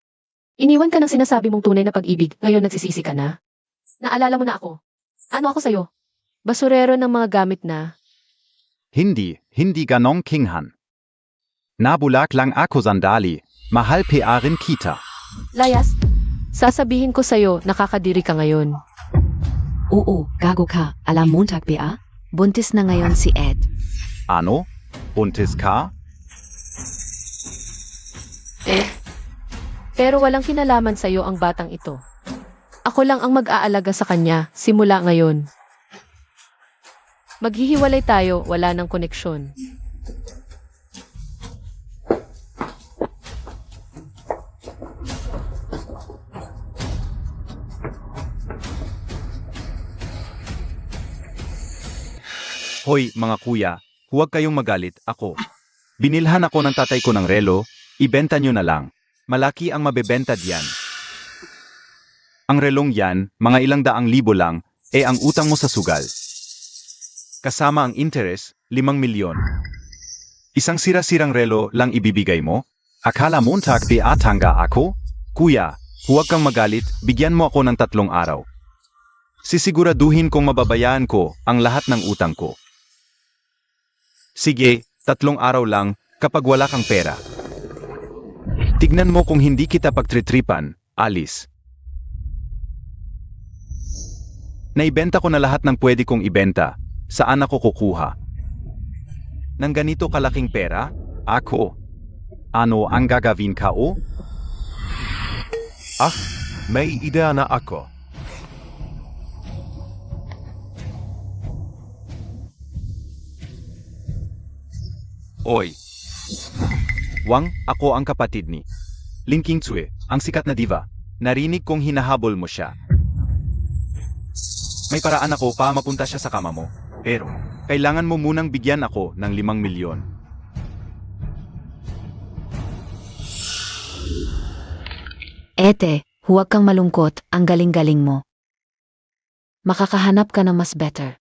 Iniwan ka ng sinasabi mong tunay na pag-ibig, ngayon nagsisisi ka na? Naalala mo na ako. Ano ako sa'yo? Basurero ng mga gamit na. Hindi ganong King Han. Nabulak lang ako sandali, mahal pearin kita. Layas, sasabihin ko sa'yo, nakakadiri ka ngayon. Oo, gago ka. Alam montag ba? Buntis na ngayon si Ed. Ano? Buntis ka? Pero walang kinalaman sa'yo ang batang ito. Ako lang ang mag-aalaga sa kanya, simula ngayon. Maghihiwalay tayo, wala nang koneksyon. Hoy, mga kuya, huwag kayong magalit, ako. Binilhan ako ng tatay ko ng relo, ibenta nyo na lang. Malaki ang mabebenta diyan. Ang relong yan, mga ilang daang libo lang, ang utang mo sa sugal. Kasama ang interest, 5 milyon. Isang sira-sirang relo lang ibibigay mo? Akala mo atanga ako? Kuya, huwag kang magalit, bigyan mo ako ng 3 araw. Sisiguraduhin kong mababayaan ko ang lahat ng utang ko. Sige, 3 araw lang, kapag wala kang pera. Tignan mo kung hindi kita pagtritripan, alis. Naibenta ko na lahat ng pwede kong ibenta. Saan ako kukuha? Nang ganito kalaking pera? Ako. Ano ang gagawin ka o? May idea na ako. Oy. Wang, ako ang kapatid ni Lin Qingzue, ang sikat na diva. Narinig kong hinahabol mo siya. May paraan ako para mapunta siya sa kama mo. Pero, kailangan mo munang bigyan ako ng 5 milyon. Ete, huwag kang malungkot, ang galing-galing mo. Makakahanap ka ng mas better.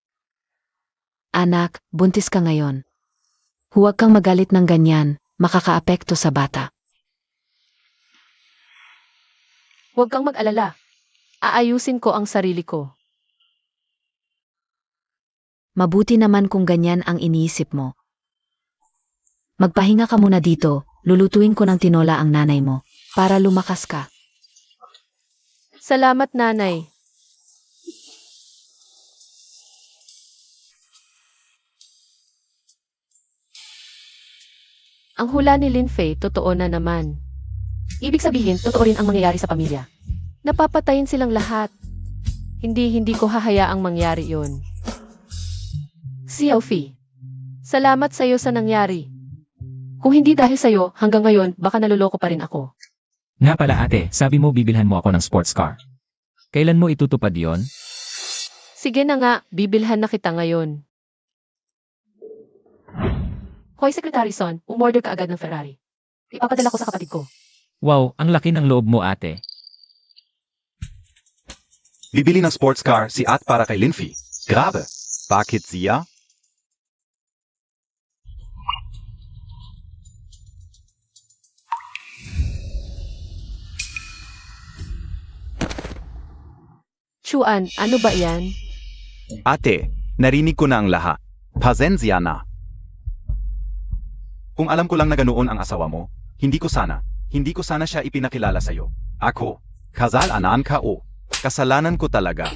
Anak, buntis ka ngayon. Huwag kang magalit ng ganyan, makakaapekto sa bata. Huwag kang mag-alala. Aayusin ko ang sarili ko. Mabuti naman kung ganyan ang iniisip mo. Magpahinga ka muna dito, lulutuin ko ng tinola ang nanay mo, para lumakas ka. Salamat, nanay. Ang hula ni Lin Fei, totoo na naman. Ibig sabihin, totoo rin ang mangyayari sa pamilya. Napapatayin silang lahat. Hindi ko hahayaang mangyari yon. Xiaofi, salamat sa'yo sa nangyari. Kung hindi dahil sa'yo, hanggang ngayon, baka naluloko pa rin ako. Nga pala ate, sabi mo bibilhan mo ako ng sports car. Kailan mo itutupad yon? Sige na nga, bibilhan na kita ngayon. Hoy, Secretary Son, umorder ka agad ng Ferrari. Ipapadala ko sa kapatid ko. Wow, ang laki ng loob mo ate. Bibili ng sports car si At para kay Linfei. Grabe. Bakit siya? Chuan, ano ba yan? Ate, narinig ko na ang lahat. Pasensya na. Kung alam ko lang na ganoon ang asawa mo, hindi ko sana siya ipinakilala sa'yo. Ako, kasalanan ka o. Kasalanan ko talaga.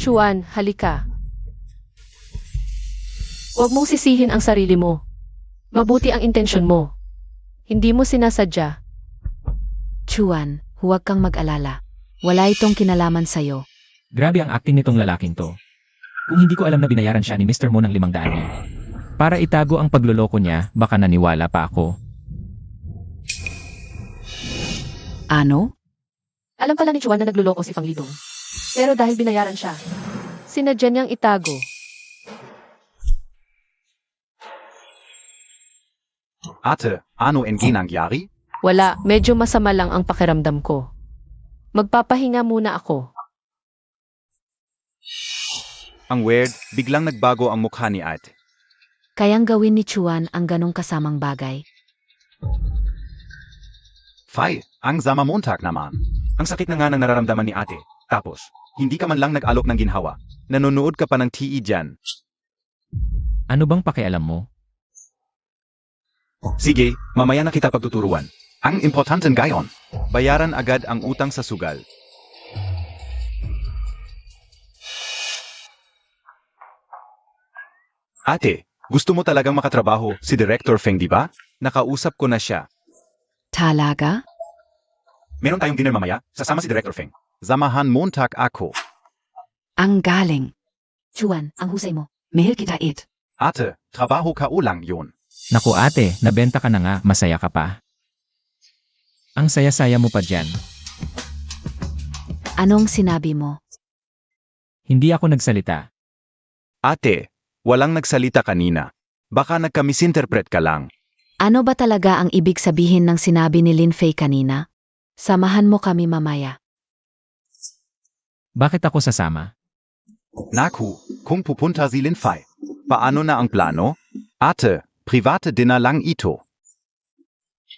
Chuan, halika. Huwag mong sisihin ang sarili mo. Mabuti ang intensyon mo. Hindi mo sinasadya. Chuan, huwag kang mag-alala. Wala itong kinalaman sa'yo. Grabe ang acting nitong lalaking to. Kung hindi ko alam na binayaran siya ni Mr. Mo ng 500,000. Para itago ang pagloloko niya, baka naniwala pa ako. Ano? Alam pala ni Chuan na nagluloko si Fang Lidong. Pero dahil binayaran siya, sinadya niyang itago. Ate, ano ang ginangyari? Wala, medyo masama lang ang pakiramdam ko. Magpapahinga muna ako. Ang weird, biglang nagbago ang mukha ni ate. Kayang gawin ni Chuan ang ganong kasamang bagay. Fay, ang sama Montag naman. Ang sakit na nga ng nararamdaman ni ate. Tapos, hindi ka man lang nag-alok ng ginhawa. Nanonood ka pa ng TE dyan. Ano bang pakialam mo? Sige, mamaya na kita pagtuturuan. Ang importanten gayon. Bayaran agad ang utang sa sugal. Ate, gusto mo talagang makatrabaho si Director Feng, di ba? Nakausap ko na siya. Talaga? Meron tayong dinner mamaya, sasama si Director Feng. Samahan Montag ako. Ang galing. Chuan, ang husay mo. Mahal kita it. Ate, trabaho ka ulang yun. Naku ate, nabenta ka na nga, masaya ka pa. Ang saya-saya mo pa dyan. Anong sinabi mo? Hindi ako nagsalita. Ate, walang nagsalita kanina. Baka nagka-misinterpret ka lang. Ano ba talaga ang ibig sabihin ng sinabi ni Lin Fei kanina? Samahan mo kami mamaya. Bakit ako sasama? Naku, kung pupunta si Lin Fei. Paano na ang plano? Ate, private dinner lang ito.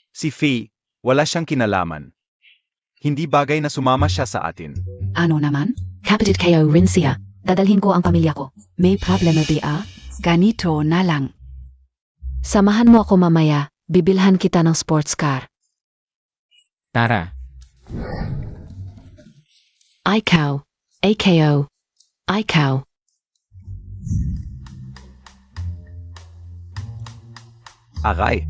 Si Fei, wala siyang kinalaman. Hindi bagay na sumama siya sa atin. Ano naman? Kapatid kayo rin siya. Dadalhin ko ang pamilya ko. May problema ba? Ganito na lang. Samahan mo ako mamaya. Bibilhan kita ng sports car. Tara, Ikaw. AKO. Ikaw. Aray.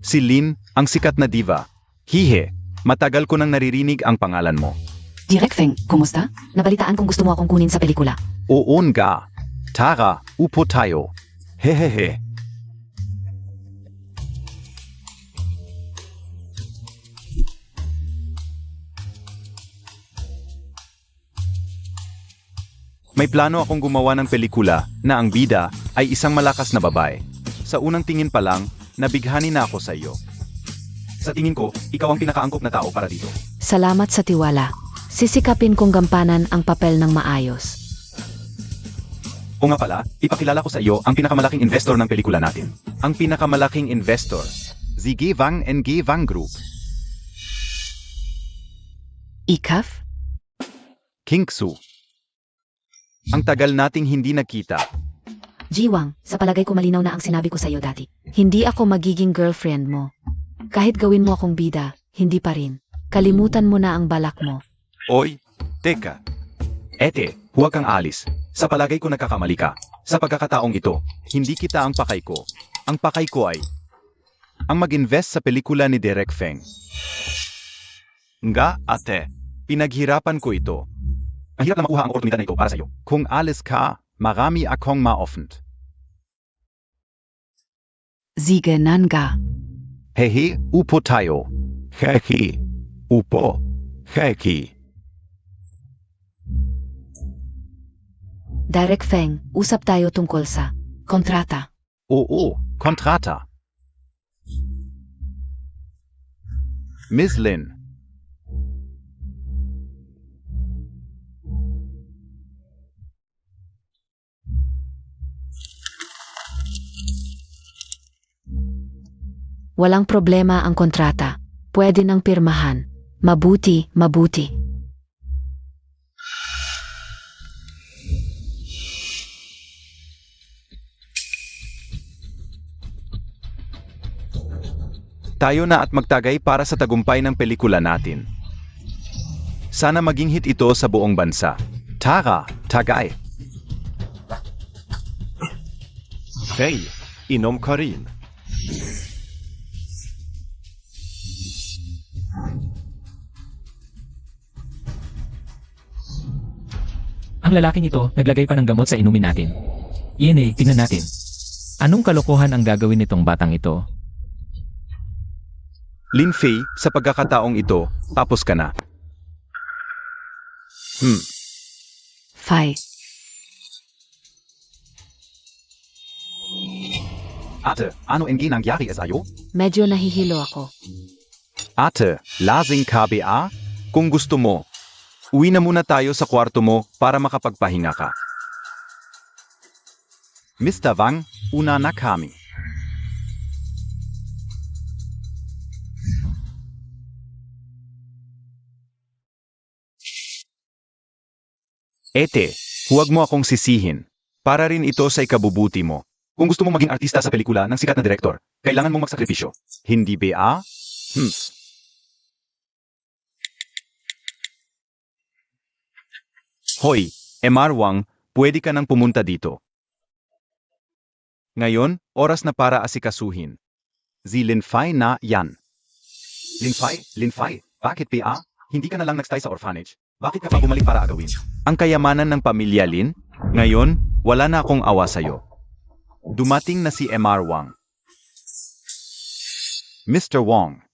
Si Lin, ang sikat na diva. Hihe, matagal ko nang naririnig ang pangalan mo. Direk Feng, kumusta? Nabalitaan kung gusto mo akong kunin sa pelikula. Oon ga. Tara, upo tayo. Hehehe. May plano akong gumawa ng pelikula na ang bida ay isang malakas na babae. Sa unang tingin pa lang, nabighani na ako sa iyo. Sa tingin ko, ikaw ang pinakaangkop na tao para dito. Salamat sa tiwala. Sisikapin kong gampanan ang papel ng maayos. O nga pala, ipakilala ko sa iyo ang pinakamalaking investor ng pelikula natin. Ang pinakamalaking investor, Si Gewang and Gewang Group. Ikaf? Kingsu. ang tagal nating hindi nakita. Jiwang, sa palagay ko malinaw na ang sinabi ko sa iyo dati. Hindi ako magiging girlfriend mo. Kahit gawin mo akong bida, hindi pa rin. Kalimutan mo na ang balak mo. Oy, teka. Ete, huwag kang alis. Sa palagay ko nagkakamali ka. Sa pagkakataong ito, Hindi kita ang pakay ko. Ang pakay ko ay ang mag-invest sa pelikula ni Derek Feng. Nga, ate, pinaghirapan ko ito. ang hirap na makuha ang oportunidad na ito para sa iyo. Kung alis ka, marami akong ma-offend. Sige nanga. Hehe, upo tayo. Hehe, upo. Hehe. Direk Feng, usap tayo tungkol sa kontrata. Oo, kontrata. Ms. Lin, Walang problema ang kontrata. Pwede nang pirmahan. Mabuti, mabuti. tayo na at magtagay para sa tagumpay ng pelikula natin. Sana maging hit ito sa buong bansa. Tara, tagay. Hey, inom ka rin. Ang lalaking ito, naglagay pa ng gamot sa inumin natin. Iyan tingnan natin. Anong kalokohan ang gagawin nitong batang ito? Lin Fei, sa pagkakataong ito, tapos ka na. Fei. Ate, ano ang ginangyari sa'yo? Medyo nahihilo ako. Ate, lasing KBA? Kung gusto mo, uwi na muna tayo sa kwarto mo para makapagpahinga ka. Mr. Wang, una na kami. Ete, huwag mo akong sisihin. Para rin ito sa ikabubuti mo. Kung gusto mong maging artista sa pelikula ng sikat na direktor, kailangan mong magsakripisyo. Hindi ba? Hoy, MR Wang, pwede ka nang pumunta dito. Ngayon, oras na para asikasuhin. Si Lin Fei na yan. Lin Fei, bakit PA? Hindi ka na lang nagstay sa orphanage. Bakit ka pa bumalik para agawin? Ang kayamanan ng pamilya Lin, ngayon, wala na akong awa sa'yo. Dumating na si MR Wang. Mr. Wong.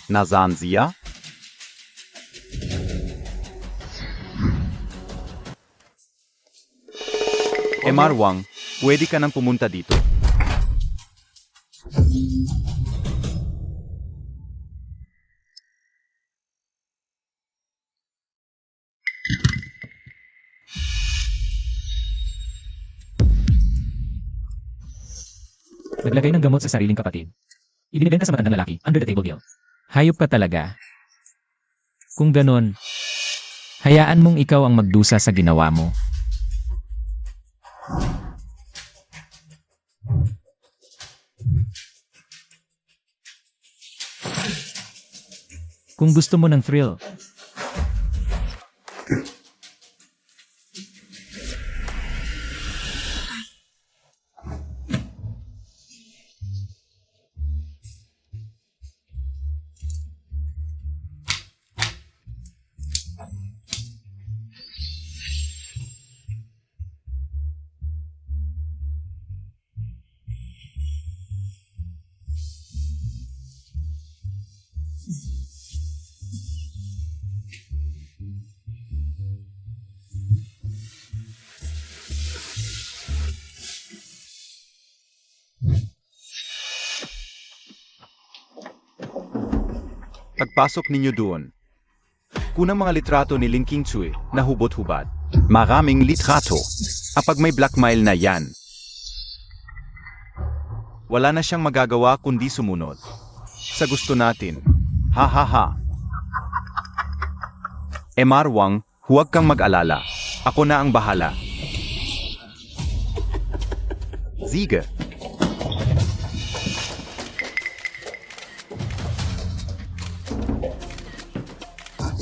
Nasaan siya? MR Wang, pwede ka nang pumunta dito. Naglagay ng gamot sa sariling kapatid. Ibinibenta sa matandang lalaki, under the table deal. Hayop ka talaga. Kung ganon, hayaan mong ikaw ang magdusa sa ginawa mo. Kung gusto mo ng thrill, Pagpasok ninyo doon. Kunang mga litrato ni Lin Qingchui na hubot-hubad. Maraming litrato. Kapag may blackmail na yan, wala na siyang magagawa kundi sumunod. Sa gusto natin. Ha ha ha. MR Wang, huwag kang mag-alala. Ako na ang bahala. Siege.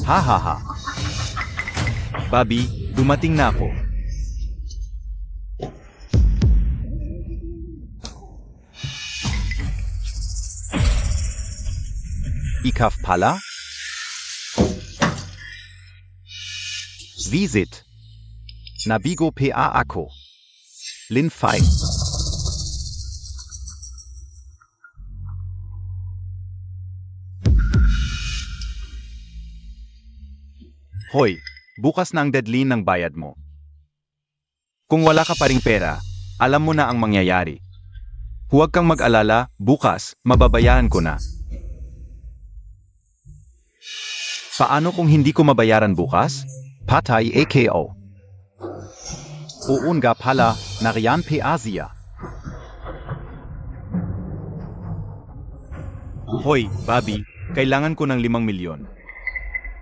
Ha ha ha. Bobby, dumating na ako. Ikaf pala? Visit. Nabigo PA ako. Lin Fei. Hoy, bukas na ang deadline ng bayad mo. Kung wala ka pa ring pera, alam mo na ang mangyayari. Huwag kang mag-alala, bukas, mababayaran ko na. Paano kung hindi ko mabayaran bukas? Patay AKO. Uunga pala, nariyan PA siya. Hoy, Bobby, kailangan ko ng 5 milyon.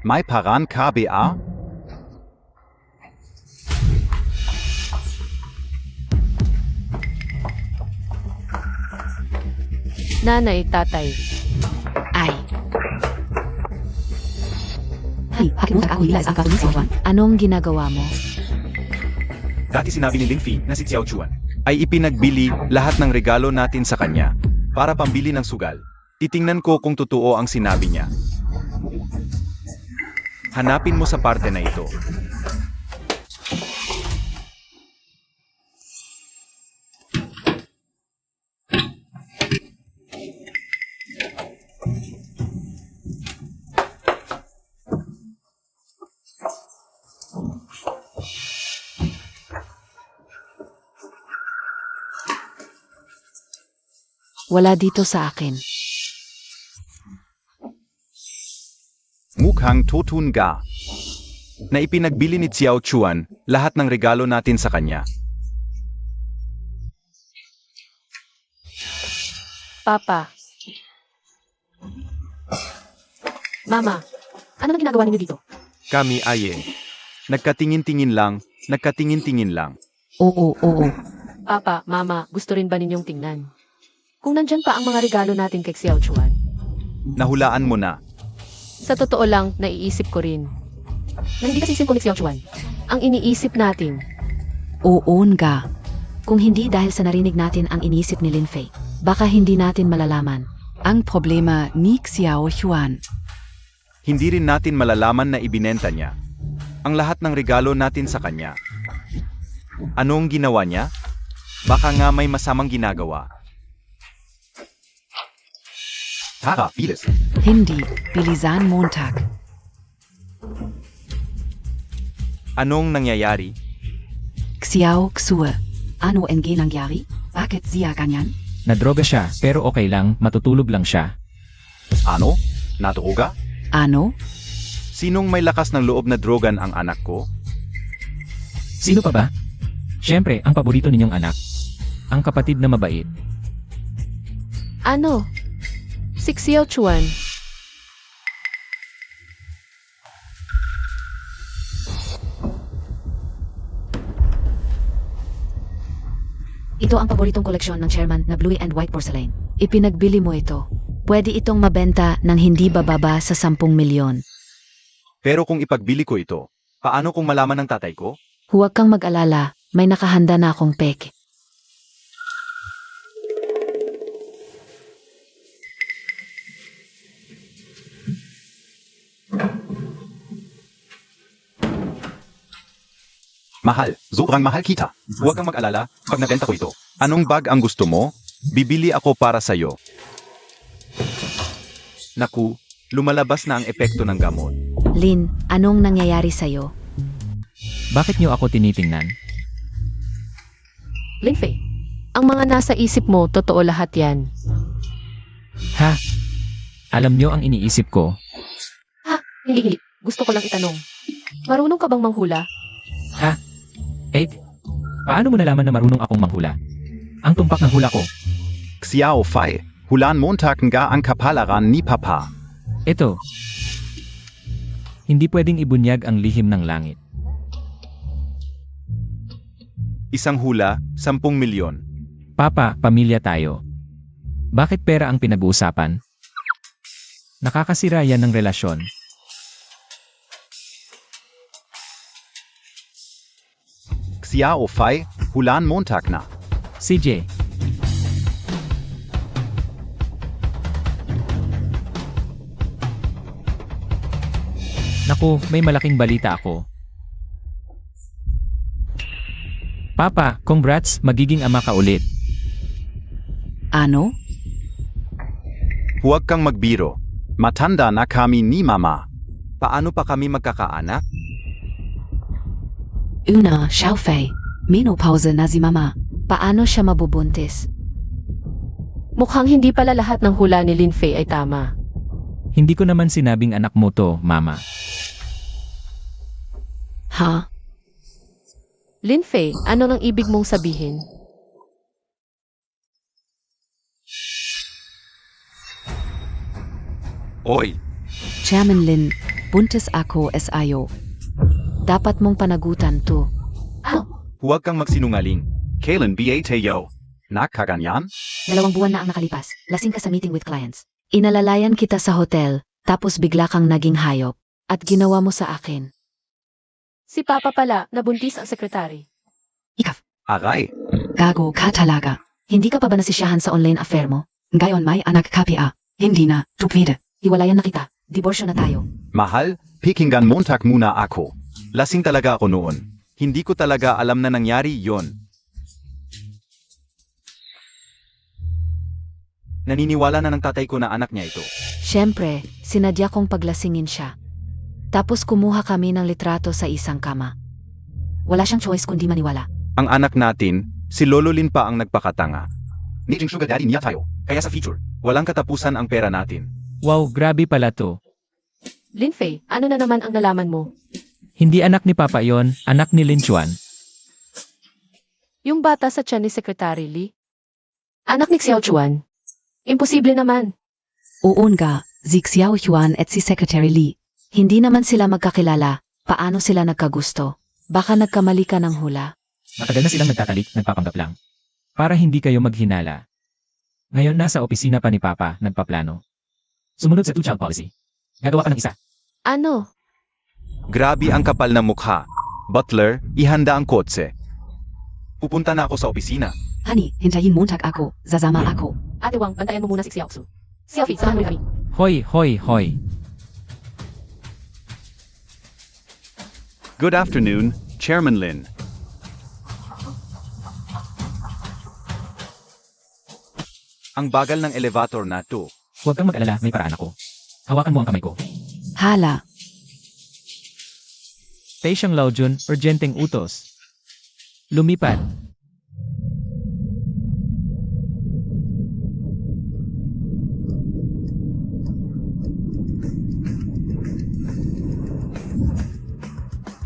May paran KBA? Nanay, tatay. Ay. Anong ginagawa mo? Dati sinabi ni Lin Fei na si Xiao Chuan. Ay ipinagbili lahat ng regalo natin sa kanya para pambili ng sugal. Titingnan ko kung totoo ang sinabi niya. Hanapin mo sa parte na ito. Wala dito sa akin. Mukhang totun ga. Na ipinagbili ni Xiao Chuan lahat ng regalo natin sa kanya. Papa. Mama, ano na ginagawa ninyo dito? Kami ay nagkatingin-tingin lang. Oo. Papa, Mama, gusto rin ba ninyong tingnan? Kung nandyan pa ang mga regalo natin kay Xiao Chuan. Nahulaan mo na. Sa totoo lang, naiisip ko rin. Na hindi kasi ko ni Xiao Chuan. Ang iniisip natin, Oo nga. Kung hindi dahil sa narinig natin ang inisip ni Lin Fei, baka hindi natin malalaman. Ang problema ni Xiao Chuan. Hindi rin natin malalaman na ibinenta niya ang lahat ng regalo natin sa kanya. Anong ginawa niya? Baka nga may masamang ginagawa. Tara, bilis. Hindi, bilisan Montag. Anong nangyayari? Xiao Xue. Ano ang nangyari? Bakit siya ganyan? Nadroga siya, pero okay lang, matutulog lang siya. Ano? Nadroga? Ano? Sinong may lakas ng loob na drogan ang anak ko? Sino pa ba? Siyempre, ang paborito ninyong anak. Ang kapatid na mabait. ano? Si Xiao Chuan. Ito ang paboritong koleksyon ng chairman na blue and white porcelain. Ipinagbili mo ito. Pwede itong mabenta ng hindi bababa sa 10 milyon. Pero kung ipagbili ko ito, paano kung malaman ng tatay ko? Huwag kang mag-alala, may nakahanda na akong peke. Mahal. Sobrang mahal kita. Huwag kang mag-alala pag nabenta ko ito. Anong bag ang gusto mo? Bibili ako para sa'yo. Naku, lumalabas na ang epekto ng gamot. Lin, anong nangyayari sa'yo? Bakit niyo ako tinitingnan? Lin Fei, ang mga nasa isip mo, totoo lahat yan. Ha? Alam niyo ang iniisip ko? Hindi. Gusto ko lang itanong. Marunong ka bang manghula? Ha? Eh, paano mo nalaman na marunong akong manghula? Ang tumpak ng hula ko. Xiao Fei. Hulaan Montag nga ang kapalaran ni Papa. Ito. Hindi pwedeng ibunyag ang lihim ng langit. Isang hula, 10 milyon. Papa, pamilya tayo. Bakit pera ang pinag-uusapan? Nakakasira yan ng relasyon. Xiao Fei. Hulaan Montag na. CJ, naku, may malaking balita ako. Papa, congrats, magiging ama ka ulit. Ano? Huwag kang magbiro. Matanda na kami ni Mama. Paano pa kami magkakaanak? Una, Xiao Fei. Menopause na si Mama. Paano siya mabubuntis? Mukhang hindi pala lahat ng hula ni Lin Fei ay tama. Hindi ko naman sinabing anak mo to, Mama. Ha? Lin Fei, ano nang ibig mong sabihin? Oy, Chairman Lin. Buntes ako SIO. Dapat mong panagutan to. huwag kang magsinungaling. Kailan ba tayo? Nakaganyan? 2 buwan na ang nakalipas. Lasing ka sa meeting with clients. Inalalayan kita sa hotel, tapos bigla kang naging hayop. At ginawa mo sa akin. Si Papa pala, nabuntis ang sekretary. Aray. Gago ka talaga. Hindi ka pa ba nasisyahan sa online affair mo? Ngayon may anak ka pa. Hindi na, tupid. Hiwalayan na kita. Diborsyo na tayo. Mahal, pikinggan Montag muna ako. Lasing talaga ako noon. Hindi ko talaga alam na nangyari yon. Naniniwala na ng tatay ko na anak niya ito. Siyempre, sinadya kong paglasingin siya. Tapos kumuha kami ng litrato sa isang kama. Wala siyang choice kundi maniwala. Ang anak natin, si Lolo Lin pa ang nagpakatanga. Naging sugar daddy niya tayo. Kaya sa future, walang katapusan ang pera natin. Wow, grabe pala to. Linfei, ano na naman ang nalaman mo? Hindi anak ni Papa yon, anak ni Lin Chuan. Yung bata sa tiyan ni Secretary Lee? Anak ni Xiao Chuan? Imposible naman. Oo nga, si Xiao Huan at si Secretary Lee. Hindi naman sila magkakilala. Paano sila nagkagusto? Baka nagkamali ka ng hula. Matagal na silang nagtatalik, nagpapanggap lang. Para hindi kayo maghinala. Ngayon nasa opisina pa ni Papa, nagpaplano. Sumunod sa two-child policy. Gagawa ka ng isa. Ano? Grabe ang kapal ng mukha. Butler, ihanda ang kotse. Pupunta na ako sa opisina. Honey, hintayin Montag ako. Sasama ako. Ate Wang, bantayan mo muna si Xiaoxu. Xiaofi, samahan mo kami. Hoy, hoy, hoy. Good afternoon, Chairman Lin. Ang bagal ng elevator na to. Huwag kang mag-alala, may paraan ako. Hawakan mo ang kamay ko. Hala, Teisyang Laojun, urgenteng utos. Lumipad.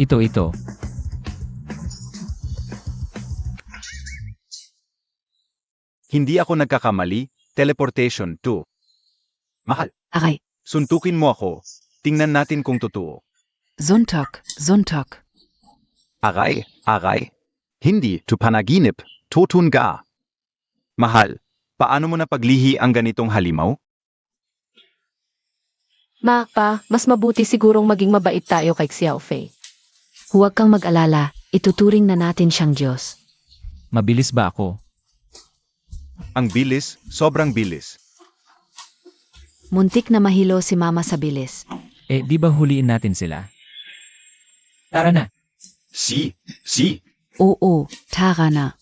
Ito. Hindi ako nagkakamali, teleportation to. Mahal, aray. Suntukin mo ako. Tingnan natin kung totoo. Sonntag. Aray. Hindi to panaginip, totun ga. Mahal, paano mo napaglihi ang ganitong halimaw? Ma, pa, mas mabuti sigurong maging mabait tayo kay Xiaofei. Huwag kang mag-alala. Ituturing na natin siyang Diyos. Mabilis ba ako? Ang bilis, sobrang bilis. Muntik na mahilo si Mama sa bilis. Eh, di ba huliin natin sila? Tara na. si. Oo, tara na.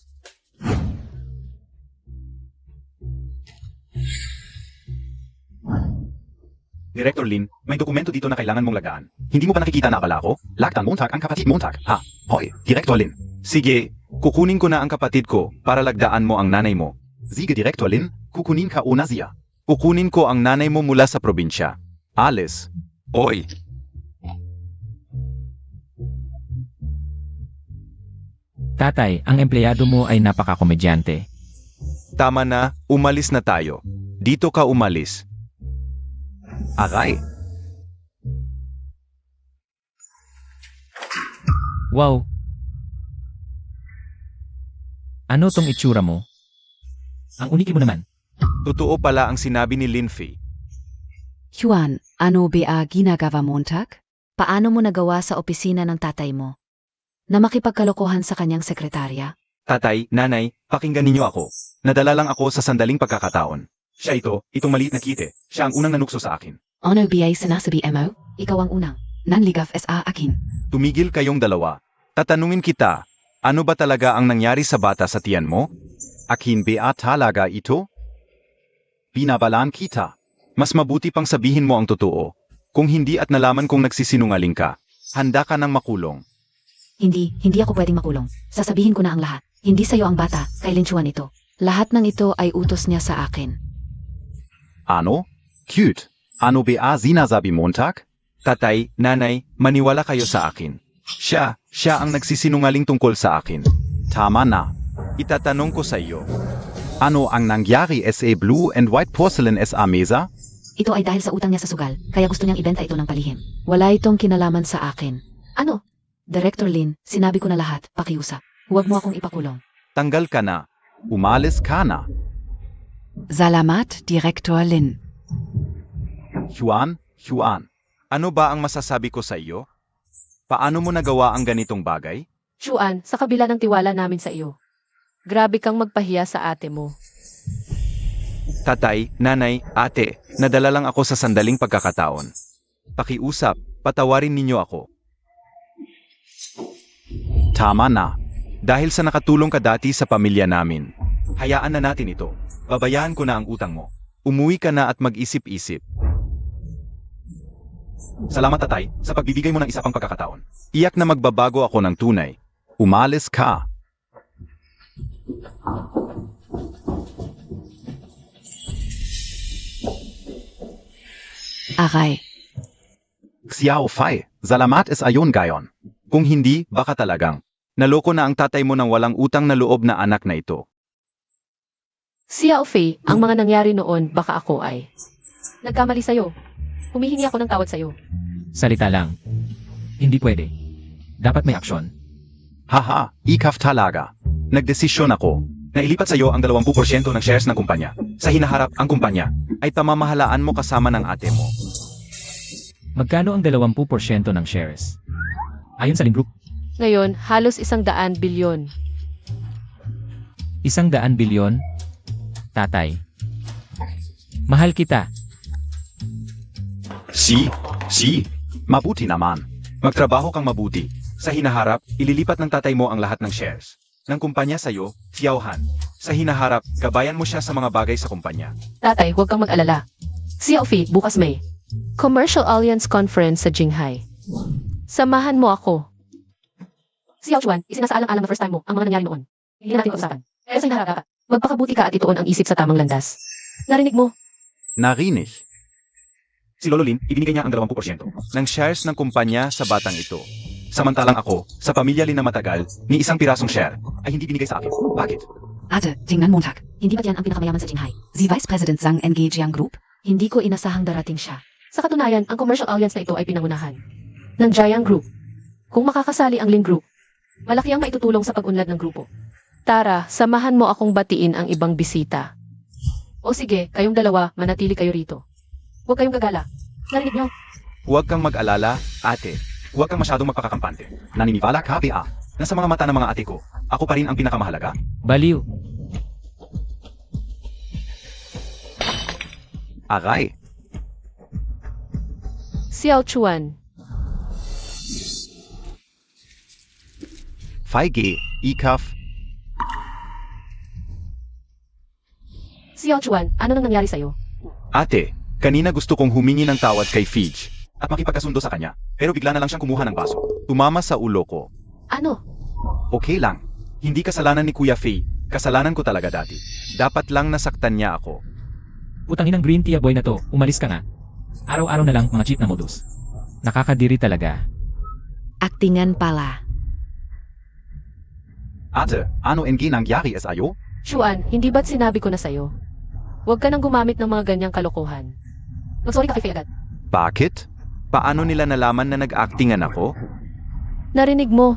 Director Lin, may dokumento dito na kailangan mong lagaan. Hindi mo pa nakikita na akala ko? Laktan Montag ang kapatid Montag. Ha? Hoy, Director Lin. Sige, kukunin ko na ang kapatid ko para lagdaan mo ang nanay mo. Sige, Director Lin, kukunin ka una siya. Kukunin ko ang nanay mo mula sa probinsya. Alice. Oy. Tatay, ang empleyado mo ay napakakomedyante. Tama na, umalis na tayo. Dito ka umalis. Aray. Wow. Ano tong itsura mo? Ang uniki mo naman. Totoo pala ang sinabi ni Linfei. Huan, ano ba ginagawa Montag? Paano mo nagawa sa opisina ng tatay mo? Na makipagkalokohan sa kanyang sekretarya? Tatay, nanay, pakinggan ninyo ako. Nadala lang ako sa sandaling pagkakataon. Siya itong maliit na kite. Siya ang unang nanukso sa akin. Ano ba sinasabi mo? Ikaw ang unang. Nanligaf sa akin. Tumigil kayong dalawa. Tatanungin kita, ano ba talaga ang nangyari sa bata sa tiyan mo? Akin ba talaga ito? Binabalaan kita. Mas mabuti pang sabihin mo ang totoo. Kung hindi at nalaman kong nagsisinungaling ka, handa ka nang makulong. Hindi ako pwedeng makulong. Sasabihin ko na ang lahat. Hindi sa'yo ang bata, kay Lin Chuan ito. Lahat ng ito ay utos niya sa akin. Ano? Cute. Ano ba sinasabi Montag? Tatay, nanay, maniwala kayo sa akin. Siya ang nagsisinungaling tungkol sa akin. Tama na. Itatanong ko sa iyo. Ano ang nangyari sa Blue and White Porcelain SA Mesa? Ito ay dahil sa utang niya sa sugal, kaya gusto niyang ibenta ito ng palihim. Wala itong kinalaman sa akin. Ano? Director Lin, sinabi ko na lahat, pakiusap. Huwag mo akong ipakulong. Tanggal ka na. Umalis ka na. Salamat, Direktor Lin. Huan. Ano ba ang masasabi ko sa iyo? Paano mo nagawa ang ganitong bagay? Chuan, sa kabila ng tiwala namin sa iyo. Grabe kang magpahiya sa ate mo. Tatay, nanay, ate, nadala lang ako sa sandaling pagkakataon. Pakiusap, patawarin ninyo ako. Tama na. Dahil sa nakatulong ka dati sa pamilya namin. Hayaan na natin ito. Babayaan ko na ang utang mo. Umuwi ka na at mag-isip-isip. Salamat tatay, sa pagbibigay mo ng isa pang pagkakataon. Iyak na magbabago ako ng tunay. Umalis ka. Aray. Xiao Fai, salamat is ayon gayon. Kung hindi, baka talagang. Naloko na ang tatay mo ng walang utang na loob na anak na ito. Xiao Fei, ang mga nangyari noon, baka ako ay nagkamali sa'yo. Humihingi ako ng tawad sa'yo. Salita lang. Hindi pwede. Dapat may aksyon. Haha, ikaf talaga. Nagdesisyon ako na ilipat sa iyo ang 20% ng shares ng kumpanya. Sa hinaharap, ang kumpanya Ay pamamahalaan mo kasama ng ate mo. Magkano ang 20% ng shares? Ayon sa Lin Group, Ngayon, halos 100 bilyon. 100 bilyon? Tatay. Mahal kita. si, Mabuti naman. magtrabaho kang mabuti. Sa hinaharap, ililipat ng tatay mo ang lahat ng shares ng kumpanya sa iyo, Xiao Han. Sa hinaharap, gabayan mo siya sa mga bagay sa kumpanya. Tatay, huwag kang mag-alala. Xiao Fei, bukas may Commercial Alliance Conference sa Jinghai. Samahan mo ako. Xiao Chuan, isinasaalang-alang na first time mo ang mga nangyari noon. Hindi na natin pag-usapan. Pero sa hinaharap, magpakabuti ka at ituon ang isip sa tamang landas. Narinig mo? Narinig. Si Lolo Lin, ibinigay niya ang 20% Ng shares ng kumpanya sa batang ito. Samantalang ako, sa pamilya Lin na matagal, ni isang pirasong share ay hindi binigay sa akin. Bakit? Ate, tingnan Montag. Hindi ba't yan ang pinakamayaman sa Jinghai? Sie Vice President Zhang NG Jiang Group? Hindi ko inasahang darating siya. Sa katunayan, ang commercial alliance na ito ay pinangunahan ng Jiang Group. Kung makakasali ang Lin Group, malaki ang maitutulong sa pag-unlad ng grupo. Tara, samahan mo akong batiin ang ibang bisita. O sige, kayong dalawa, manatili kayo rito. Huwag kayong gagala. Narinig niyo? Huwag kang mag-alala, ate. Huwag kang masyadong magpakakampante. Naniniwala ka PA. Nasa mga mata ng mga ate ko, ako pa rin ang pinakamahalaga. Baliw. Aray. Xiao Chuan, Fai G, ikaf. Xiao Chuan, ano nang nangyari sa'yo? Ate, kanina gusto kong humingi ng tawad kay Fitch. At makipagkasundo sa kanya, pero bigla na lang siyang kumuha ng baso. Tumama sa ulo ko. Ano? Okay lang. Hindi kasalanan ni Kuya Fei, kasalanan ko talaga dati. Dapat lang nasaktan niya ako. Utangin ng green tea boy na to, umalis ka nga. Araw-araw na lang mga cheap na modus. Nakakadiri talaga. Aktingan pala. Ate, ano NG nangyari ayo? Chuan, hindi ba't sinabi ko na sa'yo? Huwag ka nang gumamit ng mga ganyang kalokohan. Mag-sorry ka kay Fei agad. Bakit? Paano nila nalaman na nag-actingan ako? Narinig mo.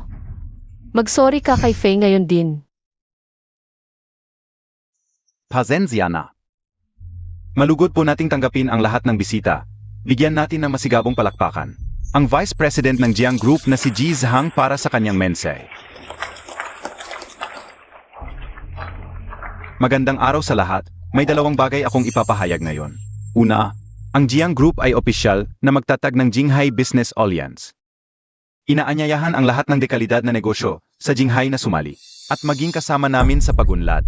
Mag-sorry ka kay Fei ngayon din. Pasensya na. Malugod po nating tanggapin ang lahat ng bisita. Bigyan natin ng masigabong palakpakan ang Vice President ng Jiang Group na si Ji Zhang para sa kanyang mensahe. Magandang araw sa lahat. May dalawang bagay akong ipapahayag ngayon. Una, ang Jiang Group ay opisyal na magtatag ng Jinghai Business Alliance. Inaanyayahan ang lahat ng dekalidad na negosyo sa Jinghai na sumali at maging kasama namin sa pagunlad.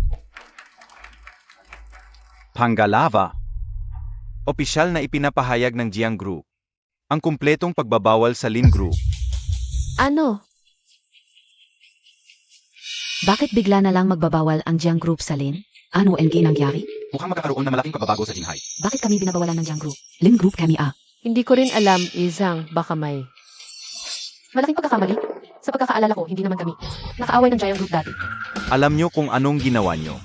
Pangalava. Opisyal na ipinapahayag ng Jiang Group ang kumpletong pagbabawal sa Lin Group. Ano? Bakit bigla na lang magbabawal ang Jiang Group sa Lin? Ano NG nangyari? Mukhang magkakaroon ng malaking pagbabago sa Jinghai. Bakit kami binabawalan ng Jiang Group? Lin Group kami A. Hindi ko rin alam, Izang, baka may malaking pagkakamali. Sa pagkakaalala ko, hindi naman kami nakaaway ng Giant Group dati. Alam nyo kung anong ginawa nyo.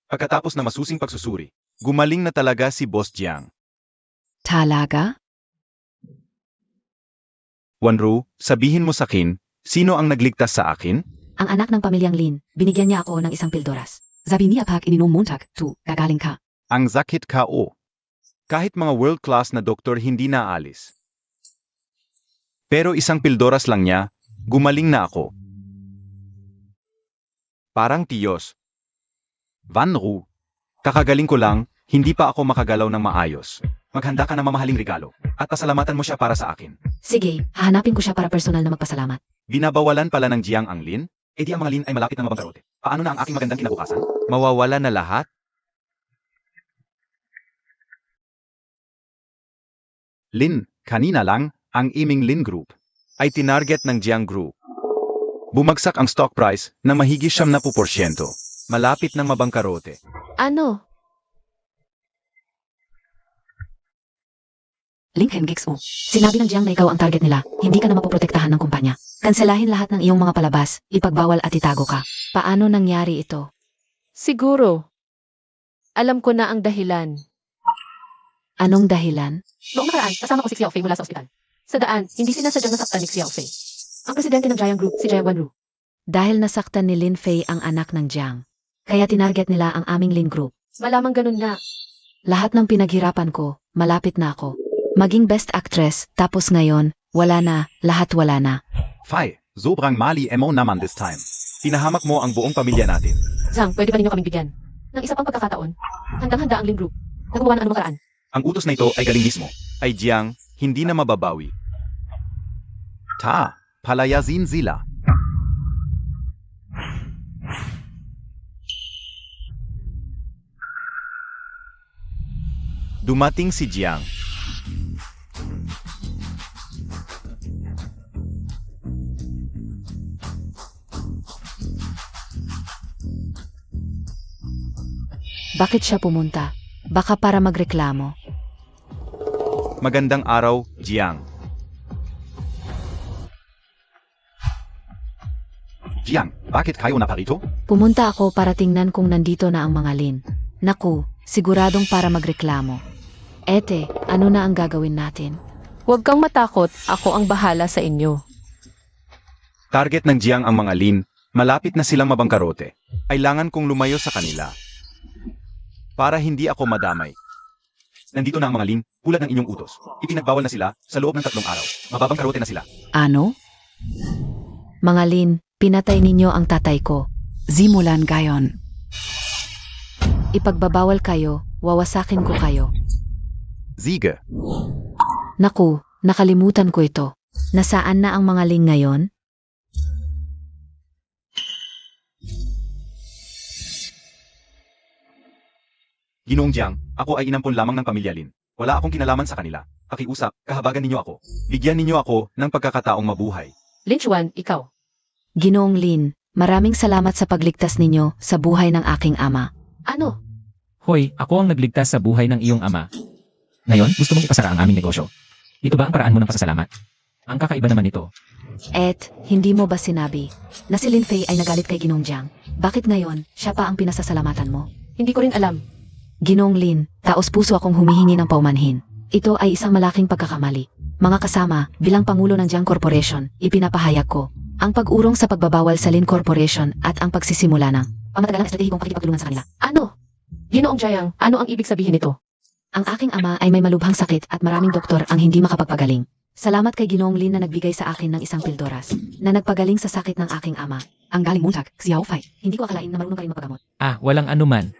Pagkatapos na masusing pagsusuri, Gumaling na talaga si Boss Jiang. Talaga? Wanru, sabihin mo sa akin, sino ang nagligtas sa akin? Ang anak ng pamilyang Lin, binigyan niya ako ng isang pildoras. Sabi niya pag ininom Montag, gagaling ka. Ang sakit ka o. Kahit mga world-class na doktor hindi naalis. Pero isang pildoras lang niya, gumaling na ako. Parang tiyos. Wanru. Kakagaling ko lang, hindi pa ako makagalaw ng maayos. maghanda ka ng mamahaling regalo at pasalamatan mo siya para sa akin. Sige, hahanapin ko siya para personal na magpasalamat. Binabawalan pala ng Jiang ang Lin? E di ang mga Lin ay malapit na mabangkarote. Paano na ang aking magandang kinabukasan? Mawawala na lahat? Lin, kanina lang, ang iming Lin Group. Ay tinarget ng Jiang Group. Bumagsak ang stock price na mahigit 70%. Malapit ng mabangkarote. Ano? Lincoln Geeks O. Sinabi ng Jiang na ikaw ang target nila. Hindi ka na mapoprotektahan ng kumpanya. Kanselahin lahat ng iyong mga palabas, ipagbawal at itago ka. Paano nangyari ito? Siguro. Alam ko na ang dahilan. Anong dahilan? Noong nakaraan, kasama ko si Xiao Fei mula sa ospital. Sa daan, hindi sinasadyang nasaktan ni Xiao Fei. Ang presidente ng Jiang Group, si Jiang Wanru. Dahil nasaktan ni Lin Fei ang anak ng Jiang. Kaya tinarget nila ang aming Lin Group. Malamang ganun nga. Lahat ng pinaghirapan ko, malapit na ako. Maging best actress, tapos ngayon, wala na, lahat wala na. Fei, sobrang mali emo naman this time. Pinahamak mo ang buong pamilya natin. Zhang, pwede ba ninyo kaming bigyan? Ng isa pang pagkakataon. Handang-handa ang Lin Group. Nagawa na anong makaraan. Ang utos na ito ay galing mismo. Ay Jiang, hindi na mababawi. Ta, palayasin sila. Dumating si Jiang. Bakit siya pumunta? Baka para magreklamo. Magandang araw, Jiang. Jiang, bakit kayo naparito? Pumunta ako para tingnan kung nandito na ang mga Lin. Naku, siguradong para magreklamo. Ete, ano na ang gagawin natin? Huwag kang matakot, ako ang bahala sa inyo. Target ng Jiang ang mga Lin, malapit na silang mabangkarote. Kailangan kong lumayo sa kanila. Para hindi ako madamay. Nandito na ang mga Lin, tulad ng inyong utos. Ipinagbawal na sila sa loob ng 3 araw. Mababangkarote na sila. Ano? Mga Lin, pinatay ninyo ang tatay ko. Simulan gayon. Ipagbabawal kayo, wawasakin ko kayo. Siege. Naku, nakalimutan ko ito. Nasaan na ang mga Lin ngayon? Ginoong Jiang, ako ay inampon lamang ng pamilya Lin. Wala akong kinalaman sa kanila. Pakiusap, kahabagan ninyo ako. Bigyan ninyo ako ng pagkakataong mabuhay. Lin Chuan, ikaw. Ginoong Lin, maraming salamat sa pagligtas ninyo sa buhay ng aking ama. Ano? Hoy, ako ang nagligtas sa buhay ng iyong ama. Ngayon, gusto mong ipasara ang aming negosyo. Ito ba ang paraan mo ng pasasalamat? Ang kakaiba naman ito. Et, hindi mo ba sinabi na si Lin Fei ay nagalit kay Ginoong Jiang? Bakit ngayon, siya pa ang pinasasalamatan mo? Hindi ko rin alam. Ginoong Lin, taos puso akong humihingi ng paumanhin. Ito ay isang malaking pagkakamali. Mga kasama, bilang Pangulo ng Jiang Corporation, ipinapahayag ko ang pag-urong sa pagbabawal sa Lin Corporation at ang pagsisimula ng pangmatagalang estratehikong pakikipagtulungan sa kanila. Ano? Ginoong Jiang, ano ang ibig sabihin nito? Ang aking ama ay may malubhang sakit at maraming doktor ang hindi makapagpagaling. Salamat kay Ginoong Lin na nagbigay sa akin ng isang pildoras na nagpagaling sa sakit ng aking ama. Ang galing muntag, Xiao Fei. Hindi ko akalain na marunong ka rin magpagamot. Walang anuman.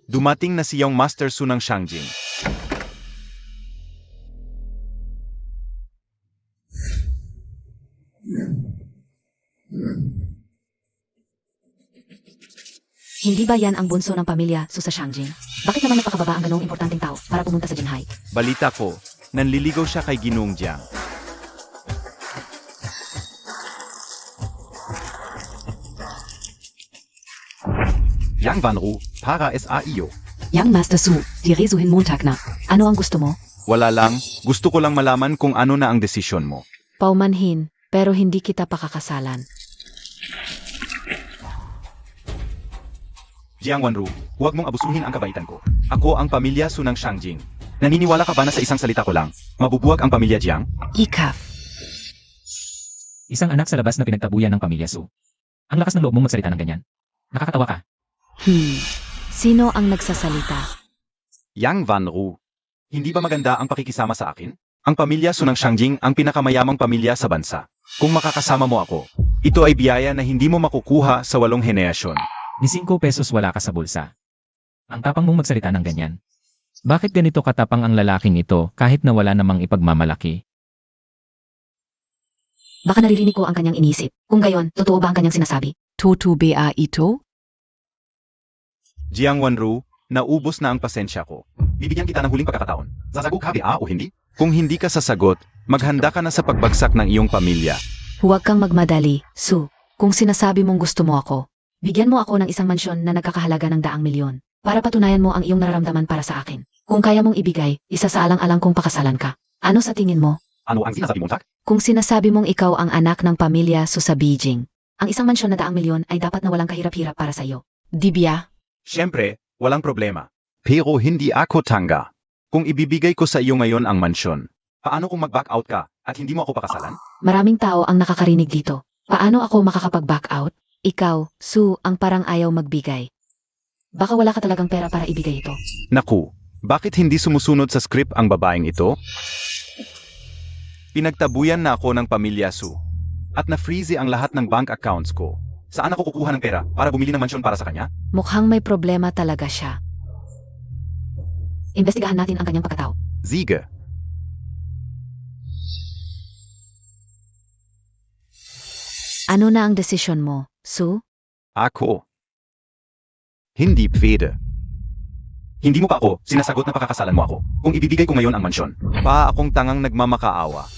Dumating na siyang Master Su ng Shangjing. Hindi ba yan ang bunso ng pamilya Su sa Shangjing? Bakit naman napakababa ang ganong importanteng tao para pumunta sa Jinhai? Balita ko, nanliligaw siya kay Ginoong Jiang. Yang Wanru, para SAIO. Yang Master Su, die Resuhin Montag na. Ano ang gusto mo? Wala lang, gusto ko lang malaman kung ano na ang desisyon mo. Paumanhin, pero hindi kita pakakasalan. Jiang Wanru, huwag mong abusuhin ang kabaitan ko. Ako ang pamilya Su ng Shangjing. Naniniwala ka ba na sa isang salita ko lang, mabubuwag ang pamilya Jiang? Ikaf. Isang anak sa labas na pinagtabuyan ng pamilya Su. Ang lakas ng loob mong magsalita ng ganyan. Nakakatawa ka. Sino ang nagsasalita? Yang Wanru. Hindi ba maganda ang pakikisama sa akin? Ang pamilya Su ng Shangjing ang pinakamayamang pamilya sa bansa. Kung makakasama mo ako, ito ay biyaya na hindi mo makukuha sa 8 henerasyon. Ni 5 pesos wala ka sa bulsa. Ang tapang mong magsalita ng ganyan. Bakit ganito katapang ang lalaking ito kahit na wala namang ipagmamalaki? Baka naririnig ko ang kanyang iniisip. Kung gayon, totoo ba ang kanyang sinasabi? Toto ba ito? Jiang Wanru, naubos na ang pasensya ko. Bibigyan kita ng huling pagkakataon. Sasagot ka ba o hindi? Kung hindi ka sasagot, maghanda ka na sa pagbagsak ng iyong pamilya. Huwag kang magmadali, Su. Kung sinasabi mong gusto mo ako, bigyan mo ako ng isang mansyon na nagkakahalaga ng 100 milyon para patunayan mo ang iyong nararamdaman para sa akin. Kung kaya mong ibigay, isa sa alang-alang kong pakasalan ka. Ano sa tingin mo? Ano ang sinasabi mo, Tak? Kung sinasabi mong ikaw ang anak ng pamilya Su sa Beijing, ang isang mansyon na 100 milyon ay dapat na walang kahirap-hirap para sa iyo. Di ba? Siyempre, walang problema. Pero hindi ako tanga. Kung ibibigay ko sa iyo ngayon ang mansyon, paano kung mag-back out ka at hindi mo ako pakasalan? Maraming tao ang nakakarinig dito. Paano ako makakapag-back out? Ikaw, Su, ang parang ayaw magbigay. Baka wala ka talagang pera para ibigay ito. Naku, bakit hindi sumusunod sa script ang babaeng ito? Pinagtabuyan na ako ng pamilya Su at na-freeze ang lahat ng bank accounts ko. Saan ako kukuha ng pera para bumili ng mansyon para sa kanya? Mukhang may problema talaga siya. Imbestigahan natin ang kanyang pagkatao. Siege. Ano na ang desisyon mo, Su? Ako. Hindi pwede. Hindi mo pa ako sinasagot na pakakasalan mo ako kung ibibigay ko ngayon ang mansyon. Pa akong tangang nagmamakaawa.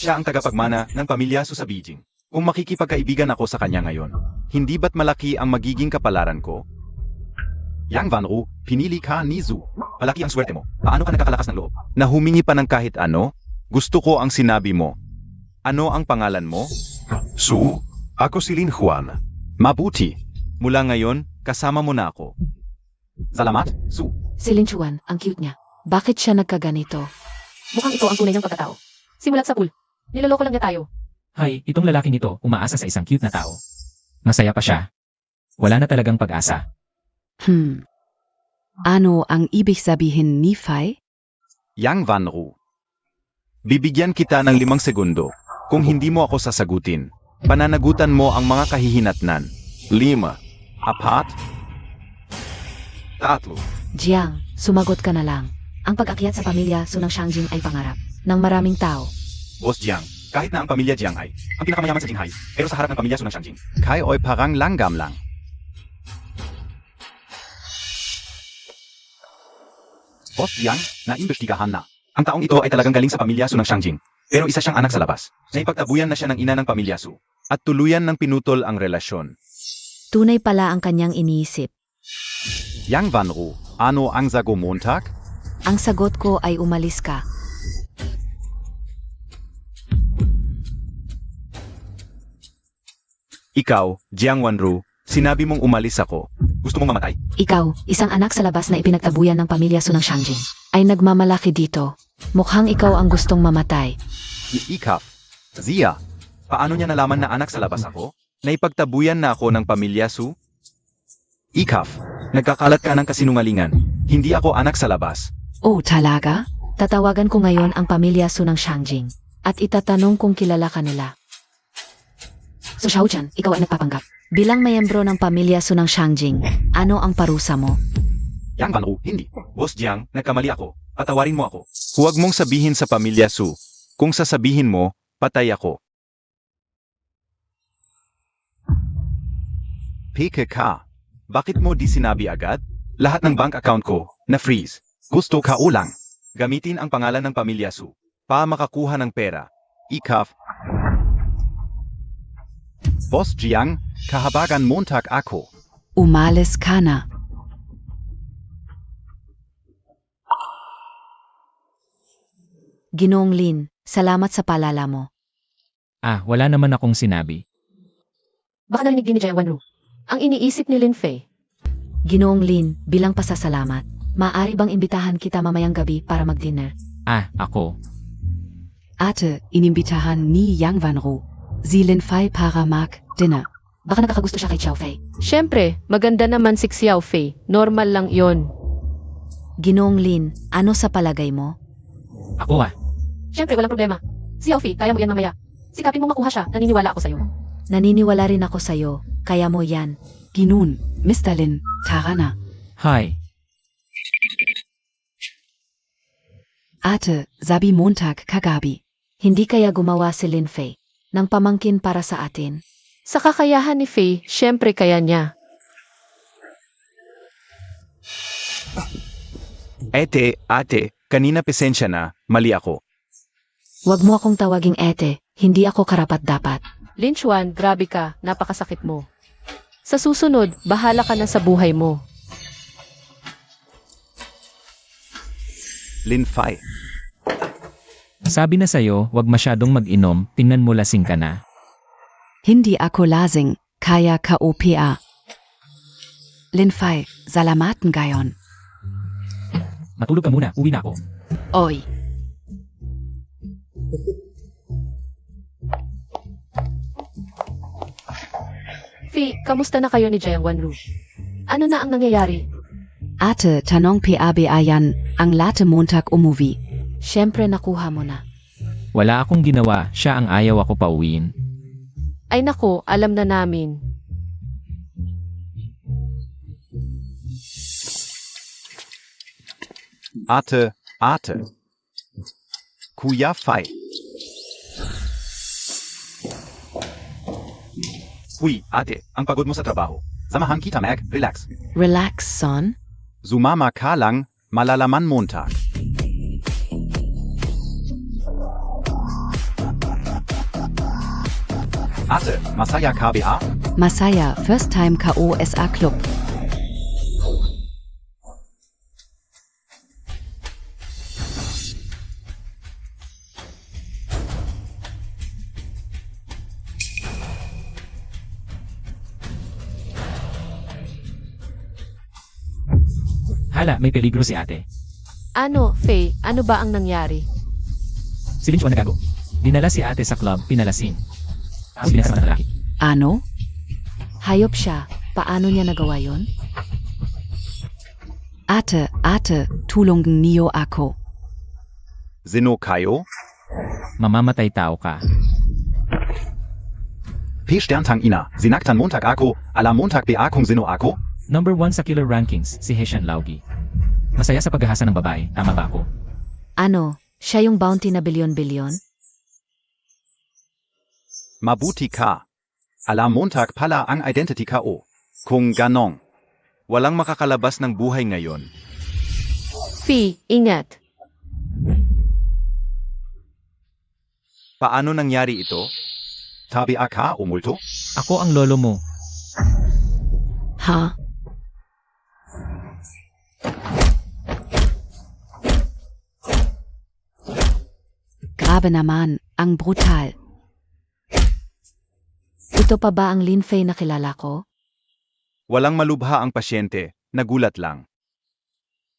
Siya ang tagapagmana ng pamilya Su sa Beijing. Kung makikipagkaibigan ako sa kanya ngayon, hindi ba't malaki ang magiging kapalaran ko? Yang Vanru, pinili ka ni Zu. Malaki ang swerte mo. Paano ka nagkakalakas ng loob? Na humingi pa ng kahit ano? Gusto ko ang sinabi mo. Ano ang pangalan mo? Su, ako si Lin Juan. Mabuti. Mula ngayon, kasama mo na ako. Salamat, Su. Si Lin Chuan, ang cute niya. Bakit siya nagkaganito? Mukhang ito ang tunay niyang pagkatao. Simulat sa pool. Niloloko lang niya tayo. Hay, itong lalaking ito umaasa sa isang cute na tao. Masaya pa siya. Wala na talagang pag-asa. Ano ang ibig sabihin ni Fai? Yang Vanru. Bibigyan kita ng 5 segundo. Kung hindi mo ako sasagutin, pananagutan mo ang mga kahihinatnan. 5, 4, 3. Jiang, sumagot ka na lang. Ang pag-akyat sa pamilya Su ng Shangjing ay pangarap ng maraming tao. Boss Jiang, kahit na ang pamilya Jiang ay ang pinakamayaman sa Jinghai, pero sa harap ng pamilya Su ng Shangjing. Kai oi parang langgam lang. Boss Jiang, naimbestigahan na. Ang taong ito ay talagang galing sa pamilya Su ng Shangjing, pero isa siyang anak sa labas. Naipagtabuyan na siya ng ina ng pamilya Su. At tuluyan ng pinutol ang relasyon. Tunay pala ang kanyang iniisip. Yang Vanru, ano ang sago Montag? Ang sagot ko ay umalis ka. Ikaw, Jiang Wanru, sinabi mong umalis ako. Gusto mong mamatay? Ikaw, isang anak sa labas na ipinagtabuyan ng pamilya Su ng Shangjing, ay nagmamalaki dito. Mukhang ikaw ang gustong mamatay. Ikaf. Zia. Paano niya nalaman na anak sa labas ako? Naipagtabuyan na ako ng pamilya Su. Ikaf, nagkakalat ka ng kasinungalingan. Hindi ako anak sa labas. Oh, talaga? Tatawagan ko ngayon ang pamilya Su ng Shangjing at itatanong kung kilala ka nila. So Xiaochan, ikaw ay nagpapanggap. Bilang mayembro ng pamilya Su ng Shangjing, ano ang parusa mo? Yang Vanru, hindi. Boss Jiang, nagkamali ako. Patawarin mo ako. Huwag mong sabihin sa pamilya Su. Kung sasabihin mo, patay ako. PKK. Bakit mo di sinabi agad? Lahat ng bank account ko, na-freeze. Gusto ka ulang. Gamitin ang pangalan ng pamilya Su. Pa makakuha ng pera. Ikaf. Boss Jiang, kahabagan Montag ako. Umalis ka na. Ginoong Lin, salamat sa paalala mo. Wala naman akong sinabi. Baka narinig din ni Jiang Wanru. Ang iniisip ni Lin Fei. Ginoong Lin, bilang pasasalamat, maaari bang imbitahan kita mamayang gabi para mag-dinner? Ako. Ate, inimbitahan ni Yang Vanru. Si Lin Fai para mag dinner. Baka nakakagusto siya kay Xiao Fei. Siyempre, maganda naman si Xiao Fei. Normal lang yon. Ginoong Lin, ano sa palagay mo? Ako Siyempre, walang problema. Xiao Fei, kaya mo yan mamaya. Sikapin mong makuha siya. Naniniwala ako sa'yo. Naniniwala rin ako sa'yo, kaya mo yan. Ginun, Mr. Lin, tara na. Hi. Ate, sabi Montag kagabi. Hindi kaya gumawa si Lin Fei ng pamangkin para sa atin? Sa kakayahan ni Fei, siyempre kaya niya. Ate, kanina pasensya na, mali ako. Huwag mo akong tawaging ete, hindi ako karapat-dapat. Lin Chuan, grabe ka, napakasakit mo. Sa susunod, bahala ka na sa buhay mo. Lin Fei. Sabi na sa'yo, wag masyadong mag-inom, tingnan mo lasing ka na. Hindi ako lasing, kaya KOPA. Lin Fei, salamaten gayon. Matulog ka muna, uwi na ako. Oi. Fi, kamusta na kayo ni Jiang Wanru? Ano na ang nangyayari? Ate, tanong PAB ayan, ang late Montag umuwi. Siyempre nakuha mo na. Wala akong ginawa, siya ang ayaw ako pauwiin. Ay nako, alam na namin. Ate, Ate. Kuya Fei. Uy, ate, ang pagod mo sa trabaho. Samahan kita, Mag. Relax. Relax, son. Sumama ka lang, malalaman Montag. Ate, masaya ka ba? Masaya, first time KOSA Club. Hala, may peligro si ate. Ano, Faye, ano ba ang nangyari? Si Lin Chuan nagago. Dinala si ate sa club, pinalasing. Tapos binasa ng lalaki. Ano? Hayop siya. Paano niya nagawa yon? Ate, tulungan niyo ako. Sino kayo? Mamamatay tao ka. P. Sterntang ina, sinaktan Montag ako, ala Montag ba kung sino ako? Number 1 sa killer rankings, si Heshan Laugi. Masaya sa paghahasa ng babae, tama ba ako? Ano? Siya yung bounty na bilyon-bilyon? Mabuti ka. Ala Montag pala ang identity ko. Kung ganong. Walang makakalabas ng buhay ngayon. Fi, ingat. Paano nangyari ito? Tabi ka o multo? Ako ang lolo mo. Ha? Grabe naman, ang brutal. Ito pa ba ang Lin Fei na kilala ko? Walang malubha ang pasyente, nagulat lang.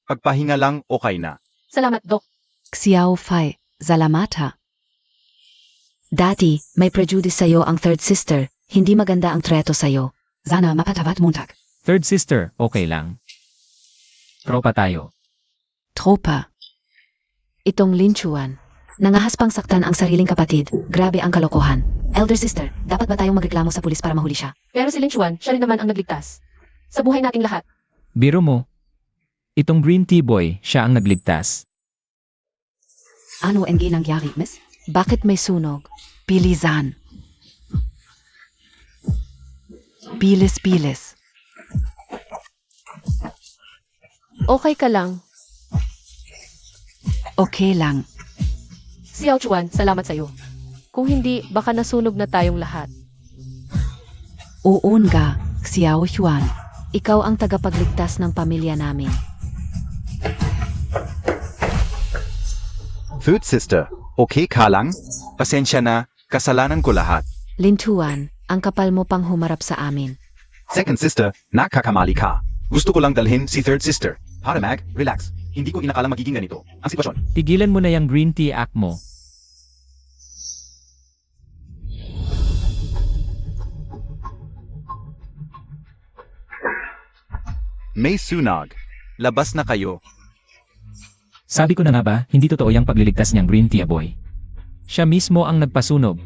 Pagpahinga lang, okay na. Salamat, Dok. Xiao Fei, salamata. Dati, may prejudice sa'yo ang third sister. Hindi maganda ang treto sa'yo. Sana mapatabat Montag. Third sister, okay lang. Tropa tayo. Tropa. Itong Lin Chuan. Nangahas pang saktan ang sariling kapatid. Grabe ang kalokohan. Elder sister, dapat ba tayong magreklamo sa pulis para mahuli siya? Pero si Lin Chuan, siya rin naman ang nagligtas. Sa buhay nating lahat. Biro mo. Itong green tea boy, siya ang nagligtas. Ano ang nangyari, miss? Bakit may sunog? Bilisan. Bilis. Okay ka lang. Okay lang. Xiao Chuan, salamat sa'yo. Kung hindi, baka nasunog na tayong lahat. Oo nga, Xiao Huan. Ikaw ang tagapagligtas ng pamilya namin. Third sister, okay ka lang? Pasensya na, kasalanan ko lahat. Lin Chuan, ang kapal mo pang humarap sa amin. Second sister, nakakamali ka. Gusto ko lang dalhin si third sister. Para Mag, relax. Hindi ko inakalang magiging ganito ang sitwasyon. Tigilan mo na yung green tea act mo. May sunog. Labas na kayo. Sabi ko na nga ba, hindi totoo yung pagliligtas niyang green tea boy. Siya mismo ang nagpasunog.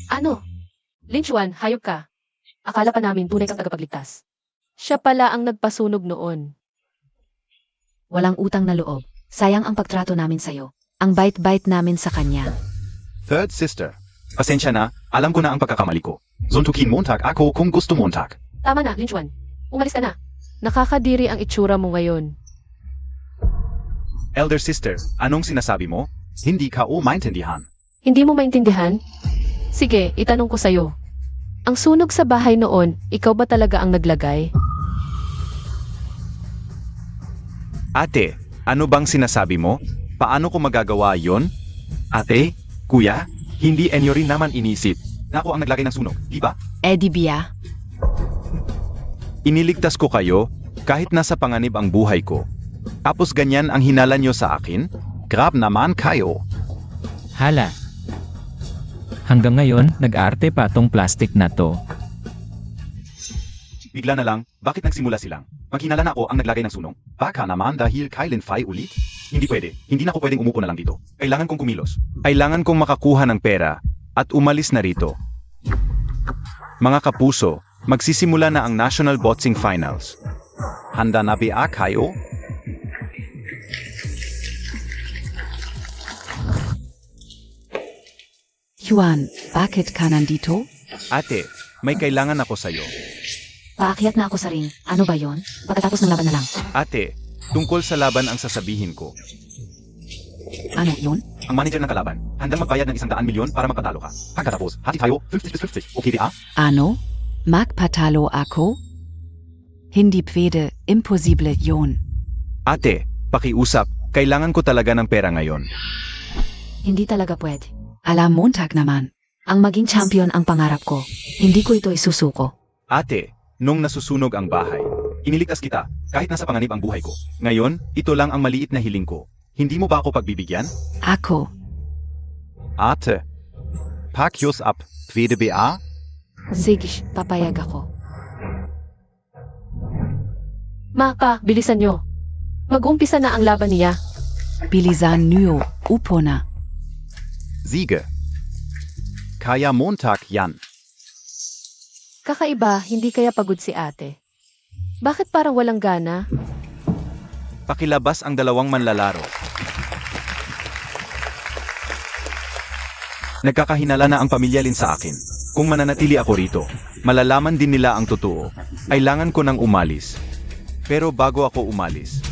Ano? Lin Chuan, hayop ka. Akala pa namin tunay kang tagapagligtas. Siya pala ang nagpasunog noon. Walang utang na loob. Sayang ang pagtrato namin sa'yo. Ang bait-bait namin sa kanya. Third sister. Pasensya na, alam ko na ang pagkakamali ko. Suntukin Montag ako kung gusto Montag. Tama na, Lin Chuan. Umalis ka na. Nakakadiri ang itsura mo ngayon. Elder sister, anong sinasabi mo? Hindi ka o maintindihan. Hindi mo maintindihan? Sige, itanong ko sa'yo. Ang sunog sa bahay noon, ikaw ba talaga ang naglagay? Ate, ano bang sinasabi mo? Paano ko magagawa yon? Ate, kuya, hindi enyo rin naman inisip na ako ang naglagay ng sunog, di ba? Edibia. Iniligtas ko kayo kahit nasa panganib ang buhay ko. Tapos ganyan ang hinala nyo sa akin? Grab naman kayo. Hala. Hanggang ngayon, nag-arte pa tong plastic na to. Bigla na lang, bakit nagsimula silang? Maghinala na ako ang naglagay ng sunog. Baka naman dahil kailan fay ulit. Hindi pwede. Hindi na ako pwedeng umupo na lang dito. Kailangan kong kumilos. Kailangan kong makakuha ng pera at umalis na rito. Mga kapuso, magsisimula na ang National Boxing Finals. Handa na ba kayo? Juan, bakit ka nandito? Ate, may kailangan ako sa'yo. Paakyat na ako sa ring. Ano ba yon? Pagkatapos ng laban na lang. Ate, tungkol sa laban ang sasabihin ko. Ano yun? Ang manager ng kalaban, handang magbayad ng 100 milyon para magpatalo ka. Pagkatapos, hati tayo 50-50. Okay ba? Ano? Magpatalo ako? Hindi pwede, imposible yun. Ate, pakiusap, kailangan ko talaga ng pera ngayon. Hindi talaga pwede. Alam Montag naman. Ang maging champion ang pangarap ko. Hindi ko ito isusuko. Ate, nung nasusunog ang bahay, Iniligtas kita, kahit nasa panganib ang buhay ko. ngayon, ito lang ang maliit na hiling ko. Hindi mo ba ako pagbibigyan? Ako. Ate. Pakyos up. Pwede ba? Sige, papayag ako. Maka, bilisan nyo. Mag-umpisa na ang laban niya. Bilisan nyo. Upo na. Siege. Kaya Montag yan. Kakaiba, hindi kaya pagod si ate. Bakit parang walang gana? pakilabas ang dalawang manlalaro. Nagkakahinala na ang pamilya Lin sa akin. Kung mananatili ako rito, malalaman din nila ang totoo. Kailangan ko nang umalis. Pero bago ako umalis,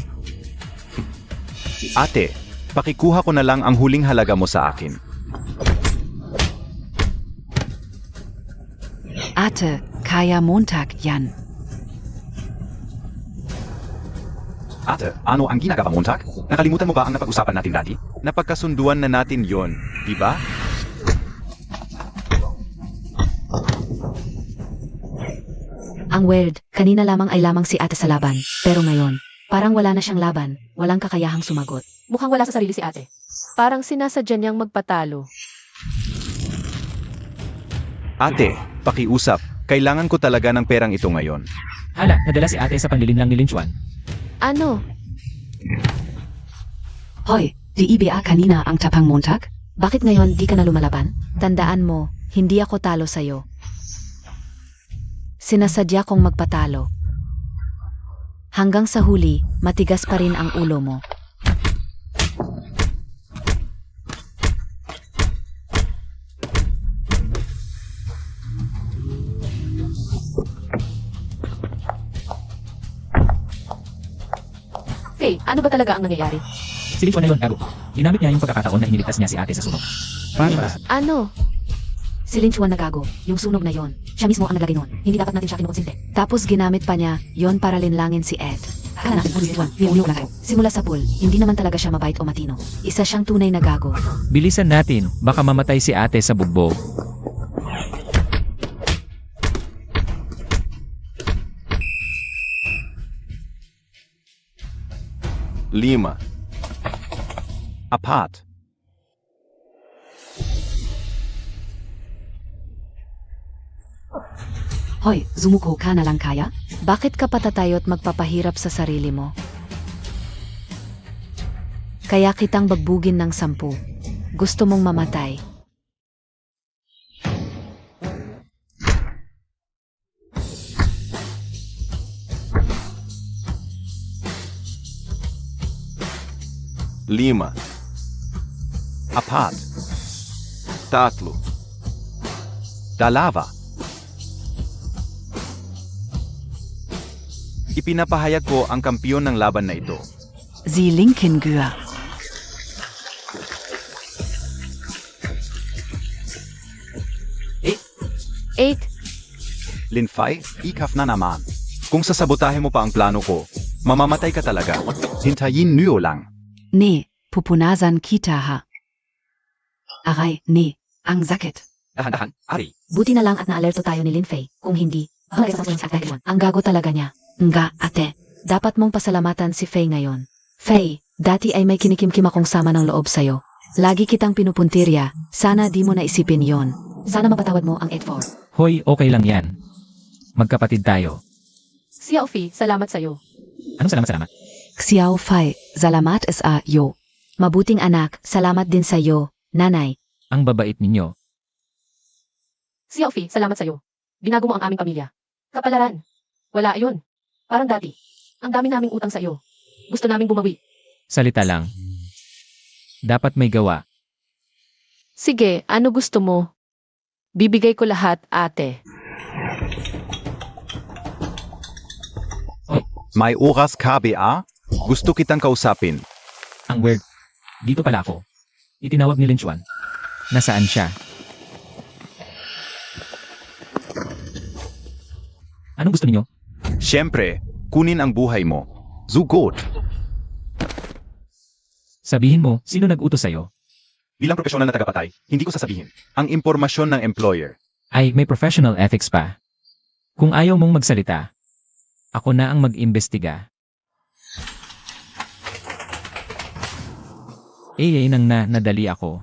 ate, pakikuha ko na lang ang huling halaga mo sa akin. Ate, kaya Montag yan. Ate, ano ang ginagawa Montag? Nakalimutan mo ba ang napag-usapan natin dati? Napagkasunduan na natin yon, di ba? Ang weird, kanina lamang ay lamang si ate sa laban. Pero ngayon, parang wala na siyang laban. Walang kakayahang sumagot. Mukhang wala sa sarili si ate. Parang sinasadya niyang magpatalo. Ate, pakiusap. Kailangan ko talaga ng perang ito ngayon. Hala, nadala si ate sa panlilinlang ni Lin Chuan. Ano? Hoy, di iba kanina ang tapang Montag? Bakit ngayon di ka na lumalaban? Tandaan mo, hindi ako talo sa'yo. Sinasadya kong magpatalo. Hanggang sa huli, matigas pa rin ang ulo mo. Faye, ano ba talaga ang nangyayari? Si Lin Chuan na yun, gago. Ginamit niya yung pagkakataon na iniligtas niya si ate sa sunog. Para Ano? Si Lin Chuan nagago, yung sunog na yon. Siya mismo ang naglagay nun. Hindi dapat natin siya kinukonsinte. Tapos ginamit pa niya yon para linlangin si Ed. Akala natin si Lin Chuan, may ulo lang tayo. Simula sa pool, hindi naman talaga siya mabait o matino. Isa siyang tunay na gago. bilisan natin, baka mamatay si ate sa bugbog. Lima. Apart. Hoy, sumuko ka na lang kaya? Bakit ka patatayo't magpapahirap sa sarili mo? Kaya kitang bagbugin ng 10. Gusto mong mamatay. Lima. Apart. Tatlo. Dalawa. Ipinapahayag ko ang kampiyon ng laban na ito. Sie linken Gür. 8. Lin Fei, ikaf na naman. Kung sasabotahe mo pa ang plano ko, mamamatay ka talaga. Hintayin niyo lang. Ne, pupunasan kita ha. Aray, ne, ang sakit. Dahan-dahan, Ari. Buti na lang at naalerto tayo ni Lin Fei. Kung hindi, ang gago talaga niya. Nga, ate. Dapat mong pasalamatan si Fei ngayon. Fei, dati ay may kinikimkim akong sama ng loob sa'yo. Lagi kitang pinupuntirya. Sana di mo naisipin yon. Sana mapatawad mo ang 8-4. Hoy, okay lang yan. Magkapatid tayo. Xiaofi, salamat sa'yo. Anong salamat? Xiao Fei, salamat sa yo. Mabuting anak, salamat din sa'yo, nanay. Ang babait ninyo. Xiaofi, salamat sa'yo. Binago mo ang aming pamilya. Kapalaran. Wala yun. Parang dati. Ang dami naming utang sa iyo. Gusto naming bumawi. Salita lang. Dapat may gawa. Sige, ano gusto mo? Bibigay ko lahat, ate. May oras KBA? Gusto kitang kausapin. Ang weird. Dito pala ako. Itinawag ni Lin Chuan. Nasaan siya? Anong gusto niyo? Siyempre, kunin ang buhay mo. Zugot. Sabihin mo, sino nag-utos sa'yo? Bilang profesional na tagapatay, hindi ko sasabihin. Ang impormasyon ng employer. Ay, may professional ethics pa. Kung ayaw mong magsalita, ako na ang mag-imbestiga. Nang nadali ako.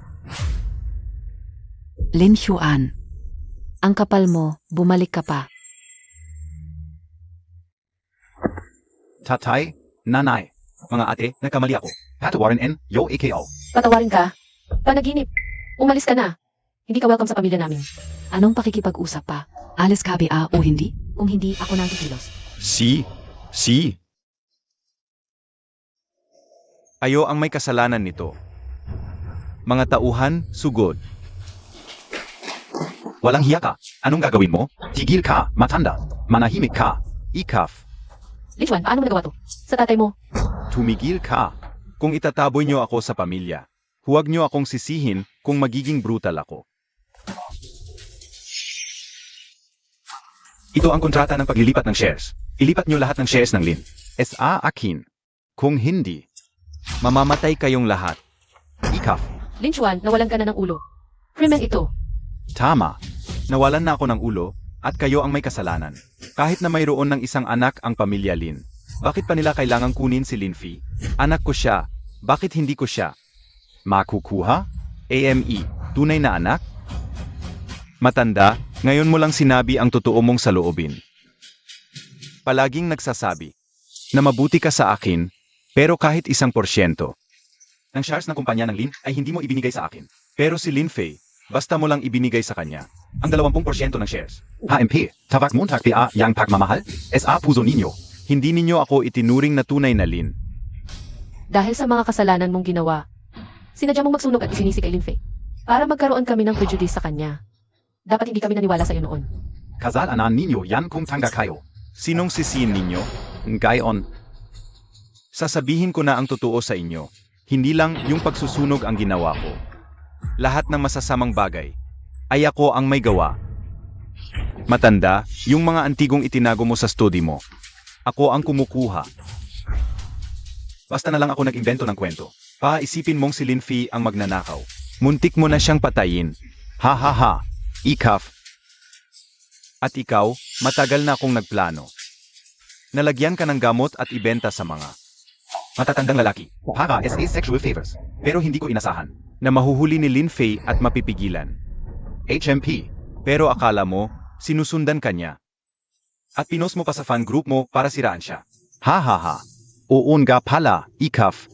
Lin Xuan. Ang kapal mo, bumalik ka pa. Tatay, nanay. Mga ate, nagkamali ako. Patawarin en, yo AKO. Patawarin ka. Panaginip. Umalis ka na. Hindi ka welcome sa pamilya namin. Anong pakikipag-usap pa? Alis KBA o hindi? Kung hindi, ako na ang kikilos. Si. Ayo ang may kasalanan nito. Mga tauhan, sugod. Walang hiya ka. Anong gagawin mo? Tigil ka, matanda. Manahimik ka. Ikaf, Lin Chuan, paano mo nagawa to? Sa tatay mo. tumigil ka. Kung itataboy niyo ako sa pamilya, huwag niyo akong sisihin kung magiging brutal ako. Ito ang kontrata ng paglilipat ng shares. Ilipat niyo lahat ng shares ng Lin. SA akin. Kung hindi, Mamamatay kayong lahat. ikaf. Lin Chuan, nawalan ka na ng ulo. Krimen ito. Tama. Nawalan na ako ng ulo, at kayo ang may kasalanan. Kahit na mayroon ng isang anak ang pamilya Lin, bakit pa nila kailangang kunin si Lin Fei? Anak ko siya, bakit hindi ko siya? Makukuha? AME, tunay na anak? Matanda, ngayon mo lang sinabi ang totoo mong saloobin. Palaging nagsasabi na mabuti ka sa akin, pero kahit 1%. Ang shares ng kumpanya ng Lin ay hindi mo ibinigay sa akin. Pero si Lin Fei, basta mo lang ibinigay sa kanya. Ang 20% ng shares. HMP, Tawag Montag PA yang pagmamahal? SA puso ninyo. Hindi ninyo ako itinuring na tunay na Lin. Dahil sa mga kasalanan mong ginawa, sinadya mong magsunog at isinisi kay Lin Fei. Para magkaroon kami ng prejudice sa kanya. Dapat hindi kami naniwala sa iyo noon. Kasalanan ninyo yan kung tangga kayo. Sinong sisihin ninyo? Gayon. Sasabihin ko na ang totoo sa inyo. Hindi lang yung pagsusunog ang ginawa ko. Lahat ng masasamang bagay ay ako ang may gawa. Matanda, yung mga antigong itinago mo sa study mo. Ako ang kumukuha. Basta na lang ako nag-invento ng kwento. Paisipin mong si Lin Fei ang magnanakaw. Muntik mo na siyang patayin. Ha ha ha. Ikaf. At ikaw, matagal na akong nagplano. Nalagyan ka ng gamot at ibenta sa mga Matatandang lalaki. Para SA sexual favors. Pero hindi ko inasahan. na mahuhuli ni Lin Fei at mapipigilan. HMP. Pero akala mo, sinusundan ka niya. At pinost mo pa sa fan group mo para siraan siya. Ha ha ha. Oo nga pala, ikaf.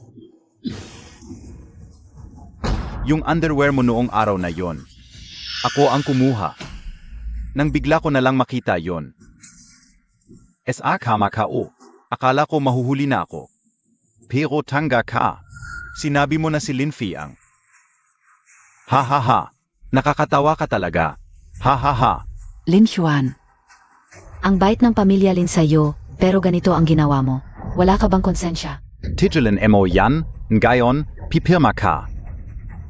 Yung underwear mo noong araw na yon. Ako ang kumuha. Nang bigla ko na lang makita yon. SA kama kao. Akala ko mahuhuli na ako. Pero tangga ka. Sinabi mo na si Lin Fei ang. Ha ha ha. Nakakatawa ka talaga. Ha ha ha. Lin Xuan. Ang bait ng pamilya Lin sa'yo, pero ganito ang ginawa mo. Wala ka bang konsensya? Tijulan mo yan, ngayon, pipirma ka.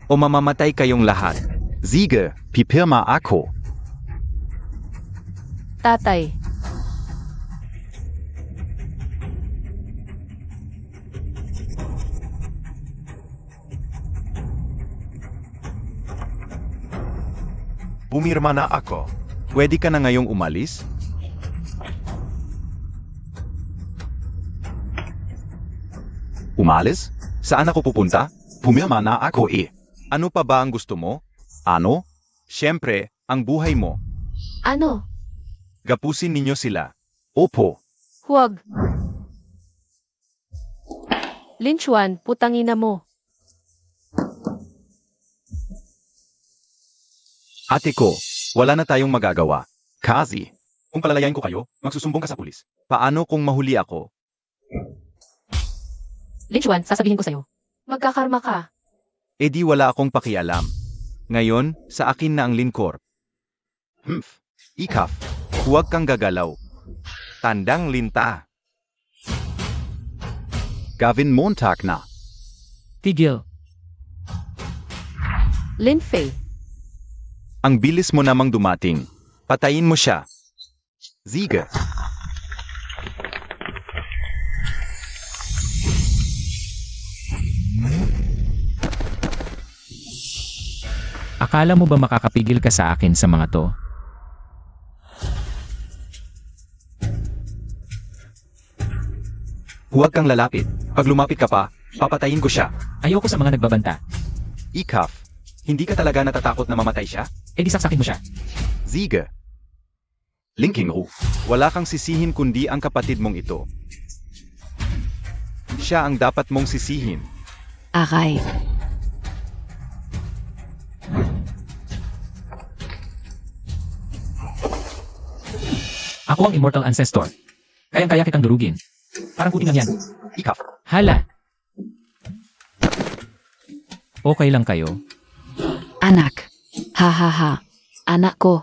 O mamamatay kayong lahat. Sige, pipirma ako. Tatay, Pumirma na ako. Pwede ka na ngayong umalis? Umalis? Saan ako pupunta? Pumirma na ako eh. Ano pa ba ang gusto mo? Ano? Siyempre, ang buhay mo. ano? Gapusin ninyo sila. Opo. Huwag. Lin Chuan, putangina mo. Ate ko, Wala na tayong magagawa. Kazi. Kung palalayain ko kayo, magsusumbong ka sa pulis. Paano kung mahuli ako? Lin Chuan, sasabihin ko sa'yo. Magkakarma ka. E di wala akong pakialam. Ngayon, sa akin na ang Lincorp. Humph. Ikaf. Huwag kang gagalaw. Tandang linta. Gavin Montag na. Tigil. Lin Fei, Ang bilis mo namang dumating. Patayin mo siya. Siege. Akala mo ba makakapigil ka sa akin sa mga to? Huwag kang lalapit. Pag lumapit ka pa, papatayin ko siya. Ayoko sa mga nagbabanta. Ikaf. Hindi ka talaga natatakot na mamatay siya? E di saksakin mo siya. Siege. Linking Ruf. Wala kang sisihin kundi ang kapatid mong ito. Siya ang dapat mong sisihin. Arai. Ako ang immortal ancestor. Kayang-kaya kitang durugin. Parang puting lang yan. Ikaf. Hala! Okay lang kayo? Anak. Ha ha ha. Anak ko.